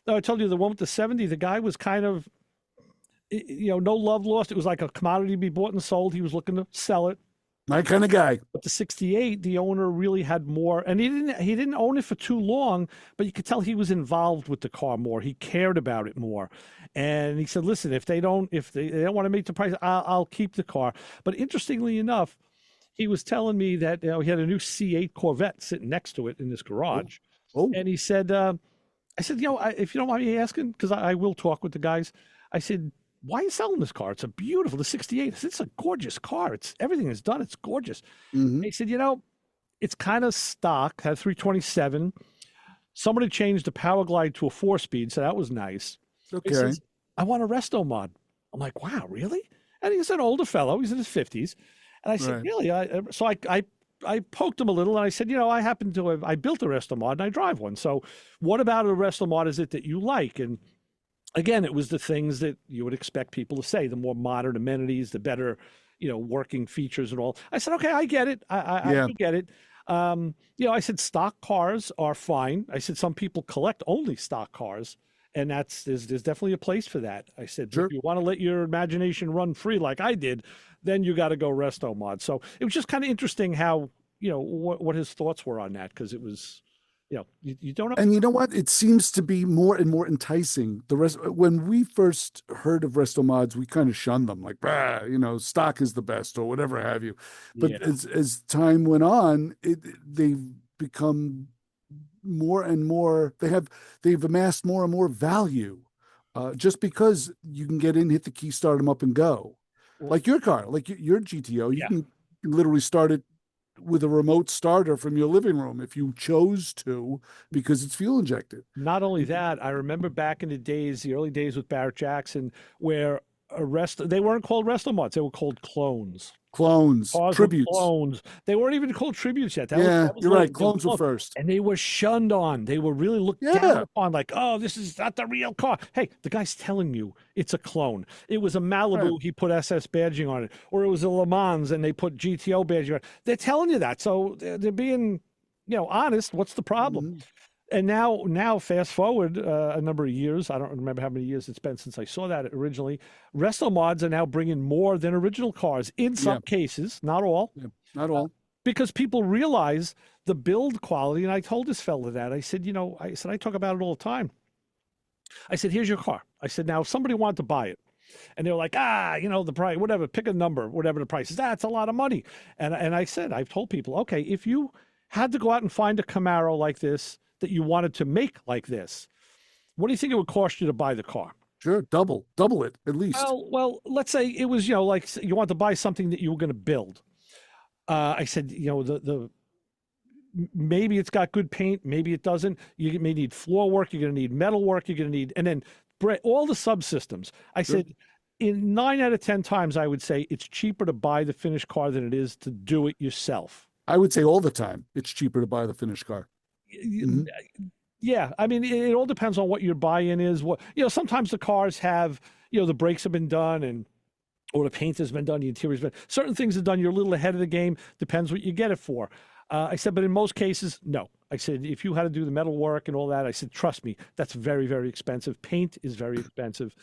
I told you the one with the 70, the guy was kind of, no love lost. It was like a commodity to be bought and sold. He was looking to sell it. My kind of guy. But the 68, the owner really had more, and he didn't own it for too long, but you could tell he was involved with the car more. He cared about it more. And he said, listen, if they don't want to make the price, I'll keep the car. But interestingly enough, he was telling me that he had a new C8 Corvette sitting next to it in this garage. Oh. And he said, I said, if you don't mind me asking, because I will talk with the guys, I said, why are you selling this car? It's a beautiful, the 68. I said, it's a gorgeous car. Everything is done. It's gorgeous. Mm-hmm. He said, it's kind of stock, had 327. Somebody changed the Power Glide to a 4-speed, so that was nice. Okay. He says, I want a resto mod. I'm like, wow, really? And he's an older fellow. He's in his 50s. And I said, really? So I poked him a little, and I said, I built a resto mod, and I drive one. So what about a resto mod is it that you like? And again, it was the things that you would expect people to say, the more modern amenities, the better, working features and all. I said, okay, I get it. I do get it. I said, stock cars are fine. I said, some people collect only stock cars, and there's definitely a place for that. I said, sure. If you want to let your imagination run free like I did, then you got to go resto mod. So it was just kind of interesting how, what his thoughts were on that, because it was, you don't know. And you know what? It seems to be more and more enticing. When we first heard of resto mods, we kind of shunned them, like, stock is the best or whatever have you. But as time went on, they've become more and more. They've amassed more and more value, just because you can get in, hit the key, start them up, and go. Like your car, like your GTO, you can literally start it with a remote starter from your living room if you chose to, because it's fuel injected. Not only that, I remember back in the early days with Barrett Jackson, where they weren't called resto mods, they were called clones. Clones, Cars tributes. were clones. They weren't even called tributes yet. That was You're later. right. Clones were first. And they were shunned on. They were really looked down upon like, oh, this is not the real car. Hey, the guy's telling you it's a clone. It was a Malibu, he put SS badging on it. Or it was a Le Mans and they put GTO badging on it. They're telling you that. So they're being, honest. What's the problem? And now, fast forward a number of years. I don't remember how many years it's been since I saw that originally. Resto mods are now bringing more than original cars in some cases, not all. Yeah, not all. Because people realize the build quality. And I told this fella that. I said, I talk about it all the time. I said, here's your car. I said, now, if somebody wanted to buy it, and they're like, the price, whatever, pick a number, whatever the price is. That's a lot of money. And I said, I've told people, okay, if you had to go out and find a Camaro like this, that you wanted to make like this, what do you think it would cost you to buy the car? Sure, double it at least. Well, let's say it was, like you want to buy something that you were going to build. I said, the maybe it's got good paint, maybe it doesn't. You may need floor work, you're going to need metal work, you're going to need, and then all the subsystems. I said, in 9 out of 10 times, I would say it's cheaper to buy the finished car than it is to do it yourself. I would say all the time it's cheaper to buy the finished car. Yeah, I mean, it all depends on what your buy-in is. What sometimes the cars have, the brakes have been done, or the paint has been done, the interior's been. Certain things are done. You're a little ahead of the game. Depends what you get it for. I said, but in most cases, no. I said, if you had to do the metal work and all that, I said, trust me, that's very, very expensive. Paint is very expensive.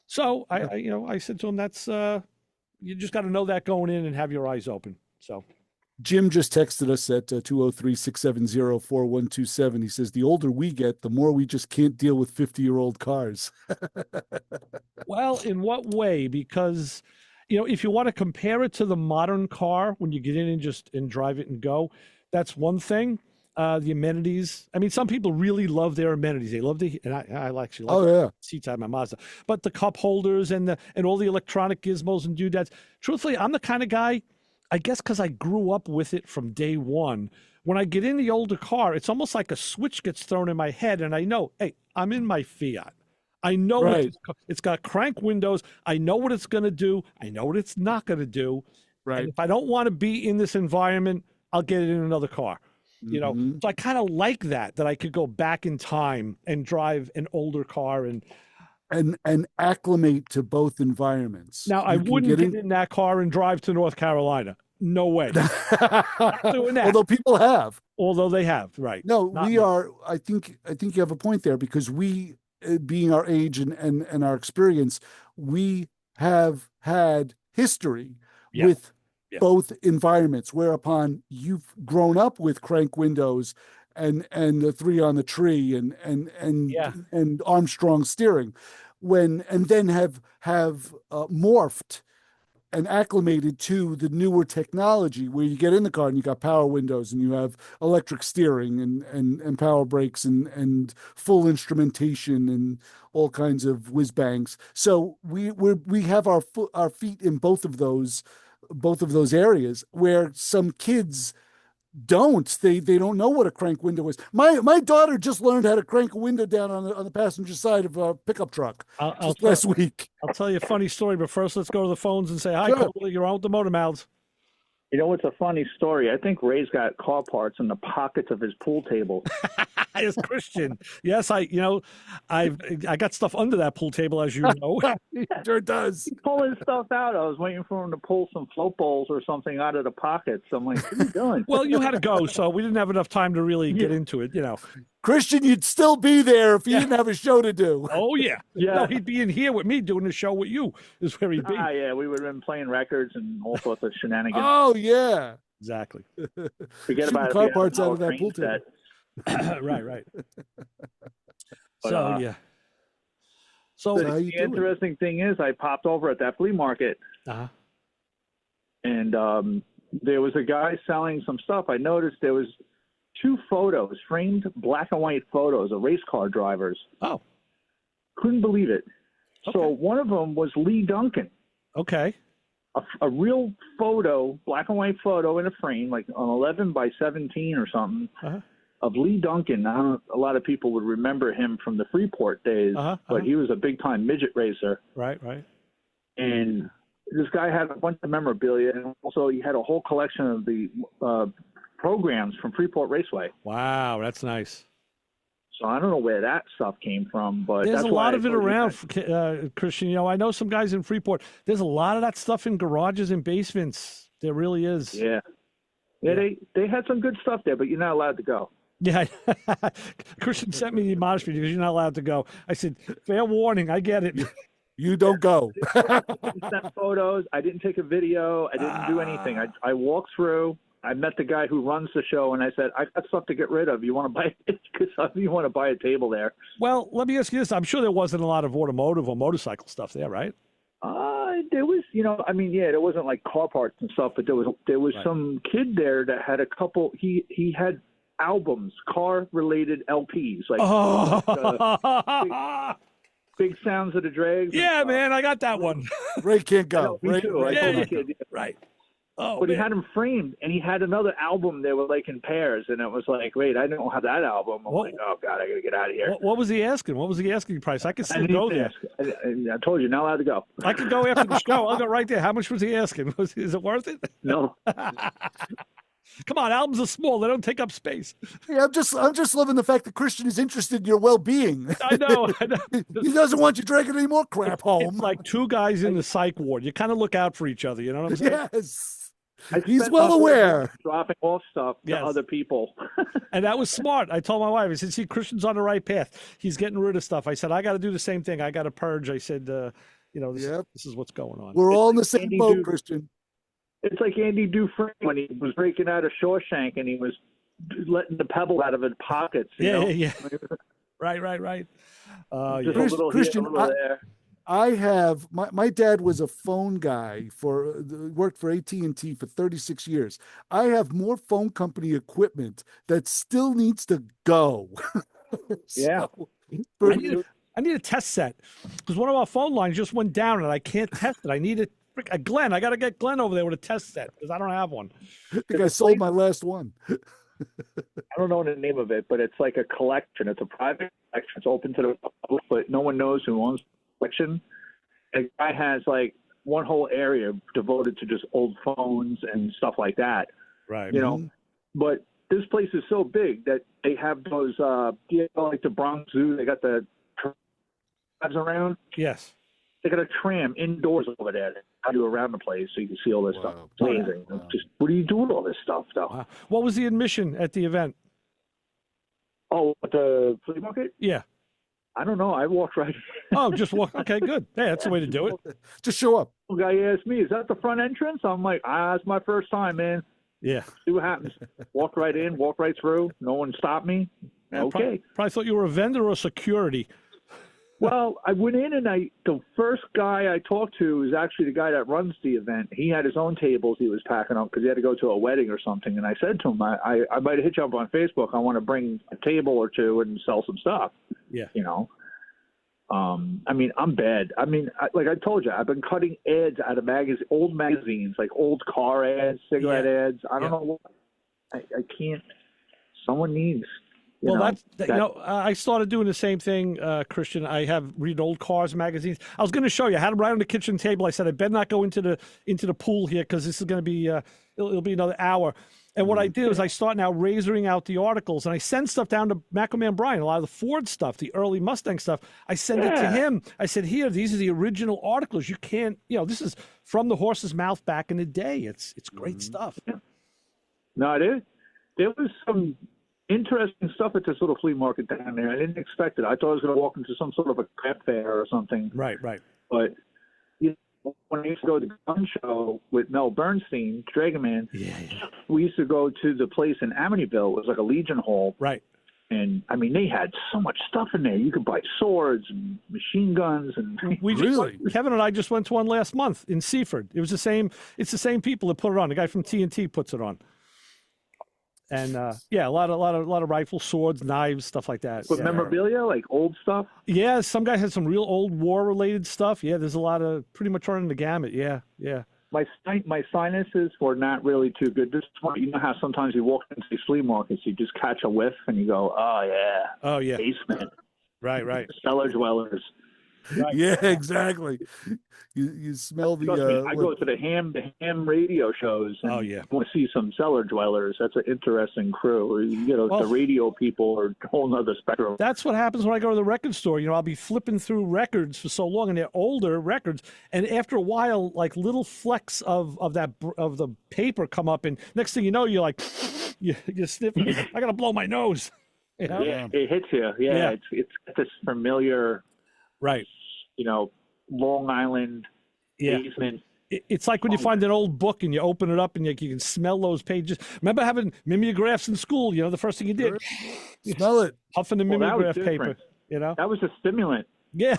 So I said to him, that's you just got to know that going in and have your eyes open. So. Jim just texted us at 203-670-4127. He says, the older we get, the more we just can't deal with 50-year-old cars. Well, in what way? Because, if you want to compare it to the modern car, when you get in and drive it and go, that's one thing. The amenities. I mean, some people really love their amenities. They love and I actually like seats out of my Mazda. But the cup holders and all the electronic gizmos and doodads. Truthfully, I'm the kind of guy, I guess because I grew up with it from day one, when I get in the older car, it's almost like a switch gets thrown in my head and I know, hey, I'm in my Fiat. I know it's got crank windows. I know what it's going to do. I know what it's not going to do. Right. And if I don't want to be in this environment, I'll get it in another car. So I kind of like that I could go back in time and drive an older car and acclimate to both environments. Now, I wouldn't get in that car and drive to North Carolina. No way. Not doing that. Although people have. Although they have, right. No, we are, I think you have a point there, because we, being our age and our experience, we have had history with both environments, whereupon you've grown up with crank windows and the 3 on the tree and Armstrong steering, and then have morphed and acclimated to the newer technology, where you get in the car and you got power windows and you have electric steering and power brakes and full instrumentation and all kinds of whiz bangs. So we have our feet in both of those areas, where some kids don't. They don't know what a crank window is. My daughter just learned how to crank a window down on the passenger side of a pickup truck last week. I'll tell you a funny story, but first let's go to the phones and say hi. Sure. Cole, you're on with the MotorMouths. It's a funny story. I think Ray's got car parts in the pockets of his pool table. As Christian, yes, I got stuff under that pool table, as you know. He sure does. He's pulling stuff out. I was waiting for him to pull some float bowls or something out of the pockets. I'm like, what are you doing? Well, you had to go, so we didn't have enough time to really get into it. Christian, you'd still be there if you didn't have a show to do. Oh yeah. No, he'd be in here with me doing a show with you. Is where he'd be. Yeah, we would have been playing records and all sorts of shenanigans. Oh yeah, exactly. Forget about car parts out of that pool table. Right. But, So the interesting thing is, I popped over at that flea market, and there was a guy selling some stuff. I noticed there was 2 photos, framed black and white photos of race car drivers. Oh. Couldn't believe it. Okay. So one of them was Lee Duncan. Okay. A real photo, black and white photo in a frame, like an 11 by 17 or something, of Lee Duncan. A lot of people would remember him from the Freeport days, but he was a big-time midget racer. Right. And this guy had a bunch of memorabilia, and also he had a whole collection of the programs from Freeport Raceway. Wow, that's nice. So I don't know where that stuff came from, but there's that's a lot why of it around, Christian. You know, I know some guys in Freeport. There's a lot of that stuff in garages and basements. There really is. Yeah. They had some good stuff there, but you're not allowed to go. Yeah, Christian sent me the admonishment because you're not allowed to go. I said, fair warning, I get it. You don't go. I didn't send photos. I didn't take a video. I didn't do anything. I walked through. I met the guy who runs the show, and I said, I got stuff to get rid of. You want to buy it? Because you want to buy a table there. Well, let me ask you this. I'm sure there wasn't a lot of automotive or motorcycle stuff there, right? There was, there wasn't like car parts and stuff, but there was Right. some kid there that had a couple. He had albums, car-related LPs, like big Sounds of the Dregs. Yeah, man, I got that one. Ray can't go. Me too. I told the kid, Right. Oh, but man. he had them framed, and he had another album. They were like in pairs, and it was like, wait, I don't have that album. I'm like, oh god, I gotta get out of here. What was he asking? What was the asking price? I could still go there. I told you, not allowed to go. I could go after the show. I'll go right there. How much was he asking? Is it worth it? No. Come on, albums are small. They don't take up space. Yeah, I'm just loving the fact that Christian is interested in your well-being. I know. He doesn't want you dragging any more crap home. It's like two guys in the psych ward. You kind of look out for each other. You know what I'm saying? Yes. I He's spent well my whole aware. life dropping off stuff to other people. And that was smart. I told my wife, I said, see, Christian's on the right path. He's getting rid of stuff. I said, I got to do the same thing. I got to purge. I said, this is what's going on. We're all in the same Andy boat, Christian. It's like Andy Dufresne when he was breaking out of Shawshank and he was letting the pebble out of his pockets. You know? Yeah. Right. Just a little Christian, here, a little there. I have my dad was a phone guy worked for AT&T for 36 years. I have more phone company equipment that still needs to go. Yeah. I need a test set because one of our phone lines just went down and I can't test it. I need a Glenn. I got to get Glenn over there with a test set because I don't have one. I think I sold my last one. I don't know the name of it, but it's like a collection. It's a private collection. It's open to the public, but no one knows who owns the collection. A guy has like one whole area devoted to just old phones and stuff like that. Right. You know, but this place is so big that they have those, like the Bronx Zoo. They got the trams around. Yes. They got a tram indoors over there. I do around the place so you can see all this stuff. It's amazing. Wow. Just what do you do with all this stuff, though? Wow. What was the admission at the event? Oh, at the flea market? Yeah. I don't know. I walked right. Oh, just walk. Okay, good. Hey, that's the way to do it. Just show up. The guy asked me, "Is that the front entrance?" I'm like, "It's my first time, man." Yeah. See what happens. Walk right in, walk right through. No one stopped me. Yeah, okay. Probably thought you were a vendor or security. Well, I went in and the first guy I talked to is actually the guy that runs the event. He had his own tables he was packing up because he had to go to a wedding or something. And I said to him, I might hit you up on Facebook. I want to bring a table or two and sell some stuff. Yeah. You know, I mean, I'm bad. I mean, like I told you, I've been cutting ads out of old magazines, like old car ads, cigarette ads. I don't know what. I can't. Someone needs. I started doing the same thing, Christian. I have read old cars magazines. I was going to show you. I had them right on the kitchen table. I said, I better not go into the pool here because this is going to be it'll be another hour. And what I did was I start now razoring out the articles, and I send stuff down to Macroman Brian, a lot of the Ford stuff, the early Mustang stuff. I send it to him. I said, here, these are the original articles. You can't, this is from the horse's mouth back in the day. It's great stuff. Yeah. No, it is. There was some interesting stuff at this little flea market down there. I didn't expect it. I thought I was going to walk into some sort of a crap fair or something. Right. But when I used to go to the gun show with Mel Bernstein, Dragoman, we used to go to the place in Amityville. It was like a Legion Hall. Right. And, I mean, they had so much stuff in there. You could buy swords and machine guns. And Kevin and I just went to one last month in Seaford. It's the same people that put it on. The guy from TNT puts it on. And a lot of rifles, swords, knives, stuff like that. But memorabilia, like old stuff. Yeah, some guy had some real old war-related stuff. Yeah, there's a lot of pretty much running the gamut. Yeah. My sinuses were not really too good this morning. You know how sometimes you walk into these flea markets, you just catch a whiff and you go, "Oh yeah, oh yeah, basement." Right. Cellar dwellers. Yeah, exactly. You smell the. Trust me, I go to the ham radio shows. And want to see some cellar dwellers. That's an interesting crew. The radio people are a whole nother spectrum. That's what happens when I go to the record store. I'll be flipping through records for so long, and they're older records. And after a while, like little flecks of the paper come up, and next thing you know, you're like, you're sniffing. I gotta blow my nose. Yeah, it hits you. Yeah. It's this familiar, right? Long Island basement. It's like when you find an old book and you open it up and you can smell those pages. Remember having mimeographs in school? The first thing you did, smell it, huffing the mimeograph paper. That was a stimulant. Yeah.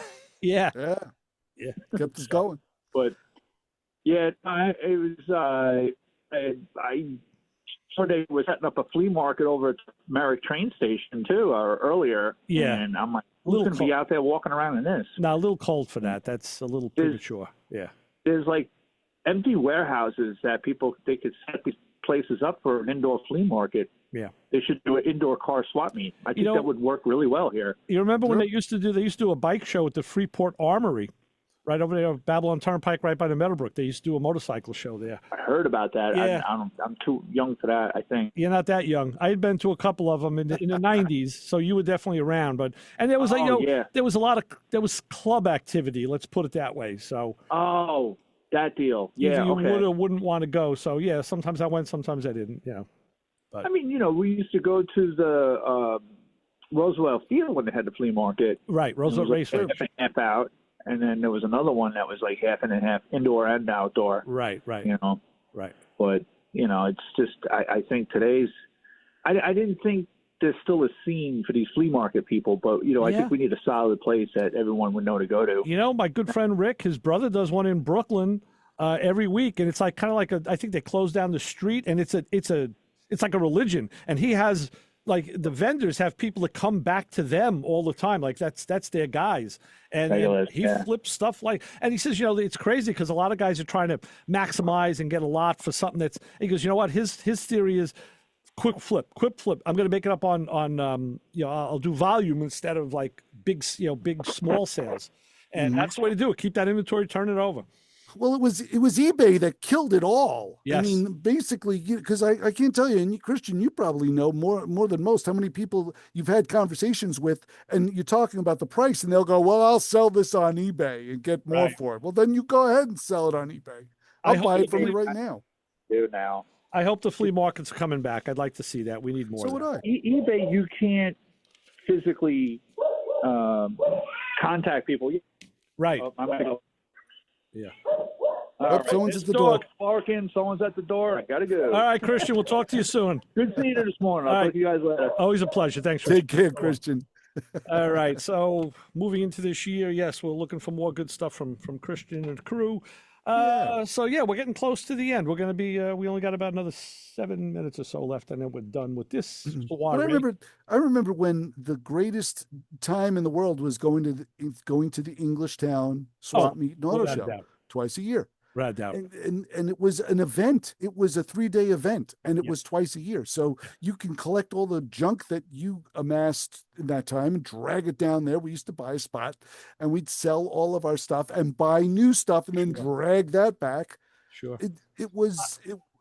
Kept us going. But it was. I they were setting up a flea market over at Merrick train station too, or earlier. Yeah, and I'm like, who's going to be out there walking around in this? No, a little cold for that. That's a little premature. Yeah, there's like empty warehouses that they could set these places up for an indoor flea market. Yeah, they should do an indoor car swap meet. I think that would work really well here. You remember when they used to do a bike show at the Freeport Armory? Right over there, Babylon Turnpike, right by the Meadowbrook. They used to do a motorcycle show there. I heard about that. Yeah. I'm too young for that, I think. You're not that young. I had been to a couple of them in the 90s, so you were definitely around. And there was there was club activity. Let's put it that way. So. Oh, that deal. Yeah. You would or wouldn't want to go. So yeah, sometimes I went, sometimes I didn't. But I mean, we used to go to the Roosevelt Field when they had the flea market. Right, Roosevelt Raceway. Half out. And then there was another one that was like half and half, indoor and outdoor. Right. Right. But, it's just, I think today's, I didn't think there's still a scene for these flea market people, but, I think we need a solid place that everyone would know to go to. My good friend Rick, his brother does one in Brooklyn every week. And it's like kind of like I think they close down the street and it's like a religion. And he has, like, the vendors have people that come back to them all the time. Like that's their guys. And he flips stuff and he says, it's crazy because a lot of guys are trying to maximize and get a lot for something he goes, you know what? His theory is quick flip. I'm going to make it up on I'll do volume instead of like big small sales. And that's the way to do it. Keep that inventory, turn it over. Well, it was eBay that killed it all. Yes. I mean, basically, because I can't tell you, and Christian, you probably know more than most how many people you've had conversations with, and you're talking about the price, and they'll go, "Well, I'll sell this on eBay and get more for it." Well, then you go ahead and sell it on eBay. I'll buy it from you right now. Do now. I hope the flea market's coming back. I'd like to see that. We need more. So would I. eBay, you can't physically contact people. Right. Yeah. Someone's at the door. Barking. Someone's at the door. I gotta go. All right, Christian. We'll talk to you soon. Good seeing you this morning. I'll talk to you guys later. Always a pleasure. Thanks. Take care, Christian. All right. So moving into this year, yes, we're looking for more good stuff from Christian and the crew. So we're getting close to the end. We're going to be. We only got about another 7 minutes or so left, and then we're done with this. But I remember when the greatest time in the world was going to the English Town Swap Meet and Auto Show twice a year. Without doubt. And it was an event. It was a 3-day event, and it was twice a year. So you can collect all the junk that you amassed in that time and drag it down there. We used to buy a spot, and we'd sell all of our stuff and buy new stuff, and then drag that back. Sure. It was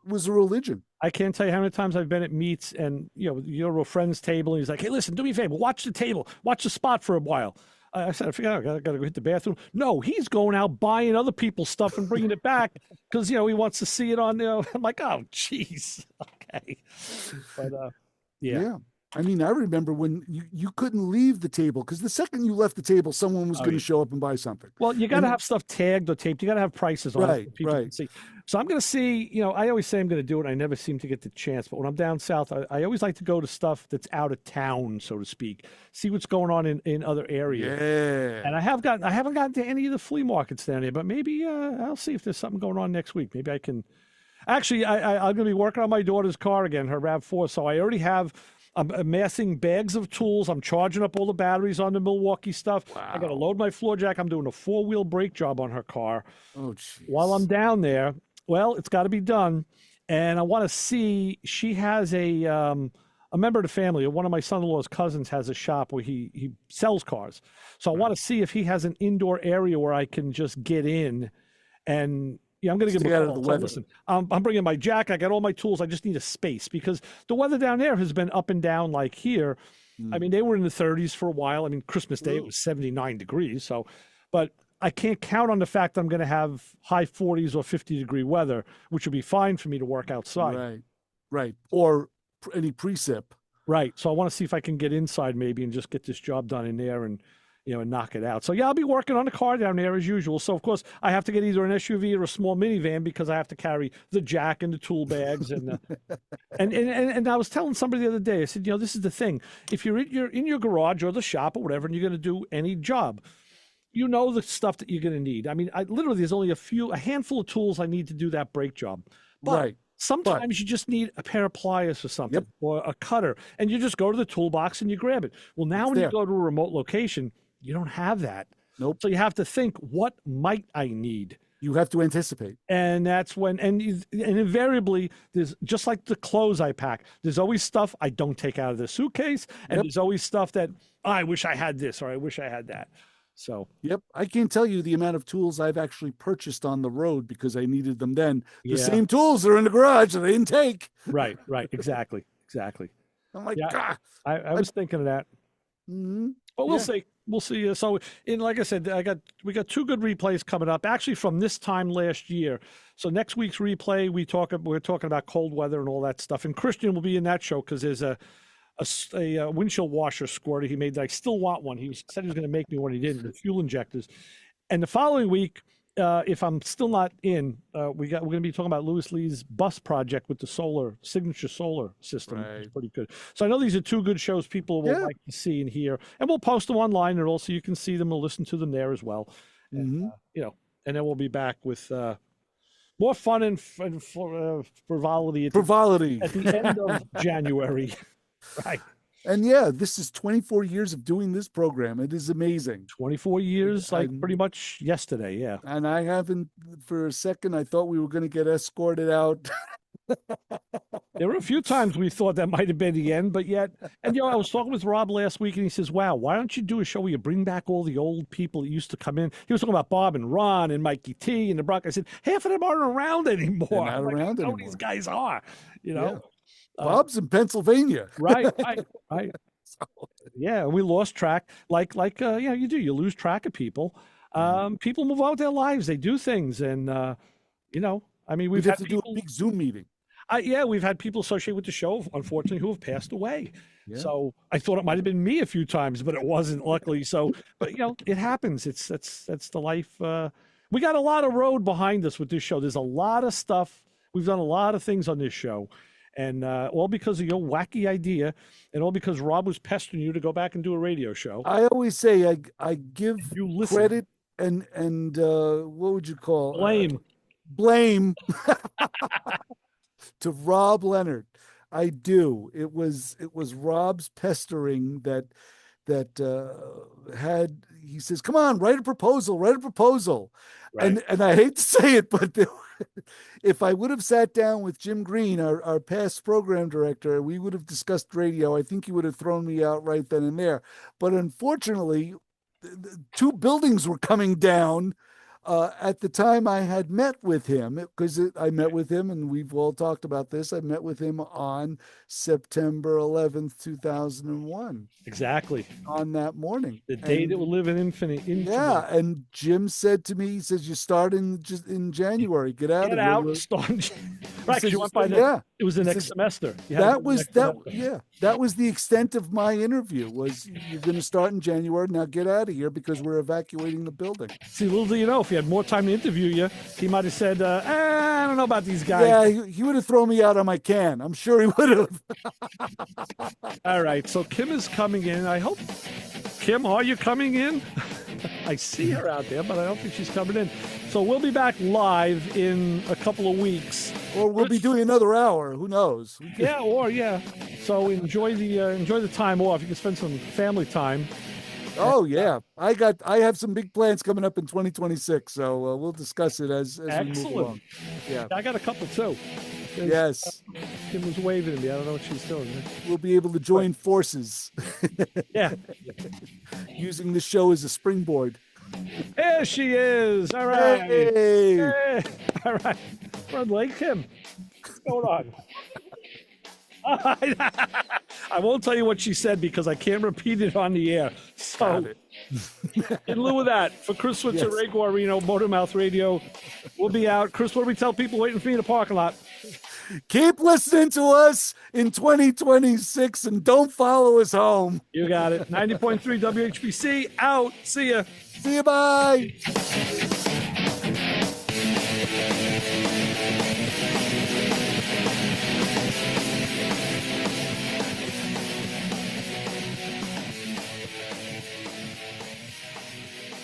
a religion. I can't tell you how many times I've been at meets and you're at a friend's table and he's like, "Hey, listen, do me a favor, watch the table, watch the spot for a while." I said, I forgot, I got to go hit the bathroom. No, he's going out buying other people's stuff and bringing it back because, he wants to see it on there. I'm like, oh, jeez. Okay. But, yeah. I mean, I remember when you couldn't leave the table because the second you left the table, someone was going to show up and buy something. Well, you got to have stuff tagged or taped. You got to have prices on it. People can see. So I'm going to see, I always say I'm going to do it. I never seem to get the chance. But when I'm down south, I always like to go to stuff that's out of town, so to speak, see what's going on in other areas. Yeah. And I haven't gotten to any of the flea markets down here, but maybe I'll see if there's something going on next week. Maybe I can. Actually, I'm going to be working on my daughter's car again, her RAV4. So I already have. I'm amassing bags of tools. I'm charging up all the batteries on the Milwaukee stuff. Wow. I got to load my floor jack. I'm doing a 4-wheel brake job on her car. Oh, geez. While I'm down there, well, it's got to be done. And I want to see, she has a a member of the family, one of my son-in-law's cousins has a shop where he sells cars. So I want to see if he has an indoor area where I can just get in and I'm going to give him a call. So listen, I'm bringing my jack. I got all my tools. I just need a space because the weather down there has been up and down like here. I mean, they were in the 30s for a while. I mean, Christmas Day, it was 79 degrees. So, but I can't count on the fact that I'm going to have high 40s or 50-degree weather, which would be fine for me to work outside. Right. Or any precip. Right. So I want to see if I can get inside maybe and just get this job done in there and, and knock it out. So yeah, I'll be working on the car down there as usual. So of course I have to get either an SUV or a small minivan because I have to carry the jack and the tool bags and and I was telling somebody the other day, I said, this is the thing. If you're in your garage or the shop or whatever, and you're going to do any job, the stuff that you're going to need. I mean, literally there's only a handful of tools I need to do that brake job. But sometimes you just need a pair of pliers or something or a cutter, and you just go to the toolbox and you grab it. Well, now when you go to a remote location, you don't have that. Nope. So you have to think, what might I need? You have to anticipate. And that's when, and invariably, there's just like the clothes I pack, there's always stuff I don't take out of the suitcase. And there's always stuff that I wish I had this or I wish I had that. So, I can't tell you the amount of tools I've actually purchased on the road because I needed them then. The same tools are in the garage that I didn't take. Right. Exactly. I'm like, God. I was thinking of that. Mm-hmm. But we'll see. We'll see. So, like I said, we got two good replays coming up, actually from this time last year. So next week's replay, we're talking about cold weather and all that stuff. And Christian will be in that show because there's a windshield washer squirter he made that I still want one. Said he was going to make me one. He didn't. The fuel injectors. And the following week, if I'm still not in, we're going to be talking about Lewis Lee's bus project with the signature solar system. Right. It's pretty good. So I know these are two good shows people will like to see and hear, and we'll post them online, and also you can see them and listen to them there as well. And, and then we'll be back with more fun and frivolity at the end of January. Right. And this is 24 years of doing this program. It is amazing. 24 years, pretty much yesterday, yeah. And I haven't, for a second, I thought we were going to get escorted out. There were a few times we thought that might have been the end, but yet, and I was talking with Rob last week, and he says, wow, why don't you do a show where you bring back all the old people that used to come in? He was talking about Bob and Ron and Mikey T and the Brock. I said, half of them aren't around anymore. They're not around anymore. These guys are, Yeah. Bob's in Pennsylvania. Right. Yeah, we lost track. Like you do. You lose track of people. People move on with their lives. They do things, and I mean, we've had to do a big Zoom meeting. We've had people associated with the show, unfortunately, who have passed away. Yeah. So I thought it might have been me a few times, but it wasn't, luckily. So, but it happens. That's the life. We got a lot of road behind us with this show. There's a lot of stuff. We've done a lot of things on this show. And all because of your wacky idea, and all because Rob was pestering you to go back and do a radio show. I always say I give you credit and what would you call blame to Rob Leonard. I do. It was Rob's pestering that had. He says, "Come on, write a proposal." Right. And I hate to say it, but if I would have sat down with Jim Green, our past program director, we would have discussed radio. I think he would have thrown me out right then and there. But unfortunately, two buildings were coming down at the time I had met with him, because I met with him, and we've all talked about this. I met with him on September 11th, 2001. Exactly. On that morning. The day that will live in infamy. Yeah, and Jim said to me, he says, "You start in January. Get out of here." Start. Right, you went by it was the next semester. That was the extent of my interview. Was you're going to start in January? Now get out of here because we're evacuating the building. See, little do you know, if he had more time to interview you, he might have said, "I don't know about these guys." Yeah, he would have thrown me out on my can. I'm sure he would have. All right, so Kim is coming in. I hope, Kim, are you coming in? I see her out there, but I don't think she's coming in. So we'll be back live in a couple of weeks. Or we'll be doing another hour. Who knows? Yeah. So enjoy the time off. You can spend some family time. Oh yeah, I have some big plans coming up in 2026. So we'll discuss it as we move along. Yeah, I got a couple too. Yes. Kim was waving at me. I don't know what she's doing. We'll be able to join forces. Yeah. Using the show as a springboard. There she is. All right. Hey. All right. Run late, Kim. What's going on? I won't tell you what she said because I can't repeat it on the air. So, in lieu of that, for Chris Switzer, Ray Guarino, MotorMouth Radio, we'll be out. Chris, what do we tell people waiting for you in the parking lot? Keep listening to us in 2026 and don't follow us home. You got it. 90.3 WHBC out. See ya. See you. Bye.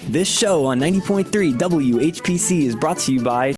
This show on 90.3 WHPC is brought to you by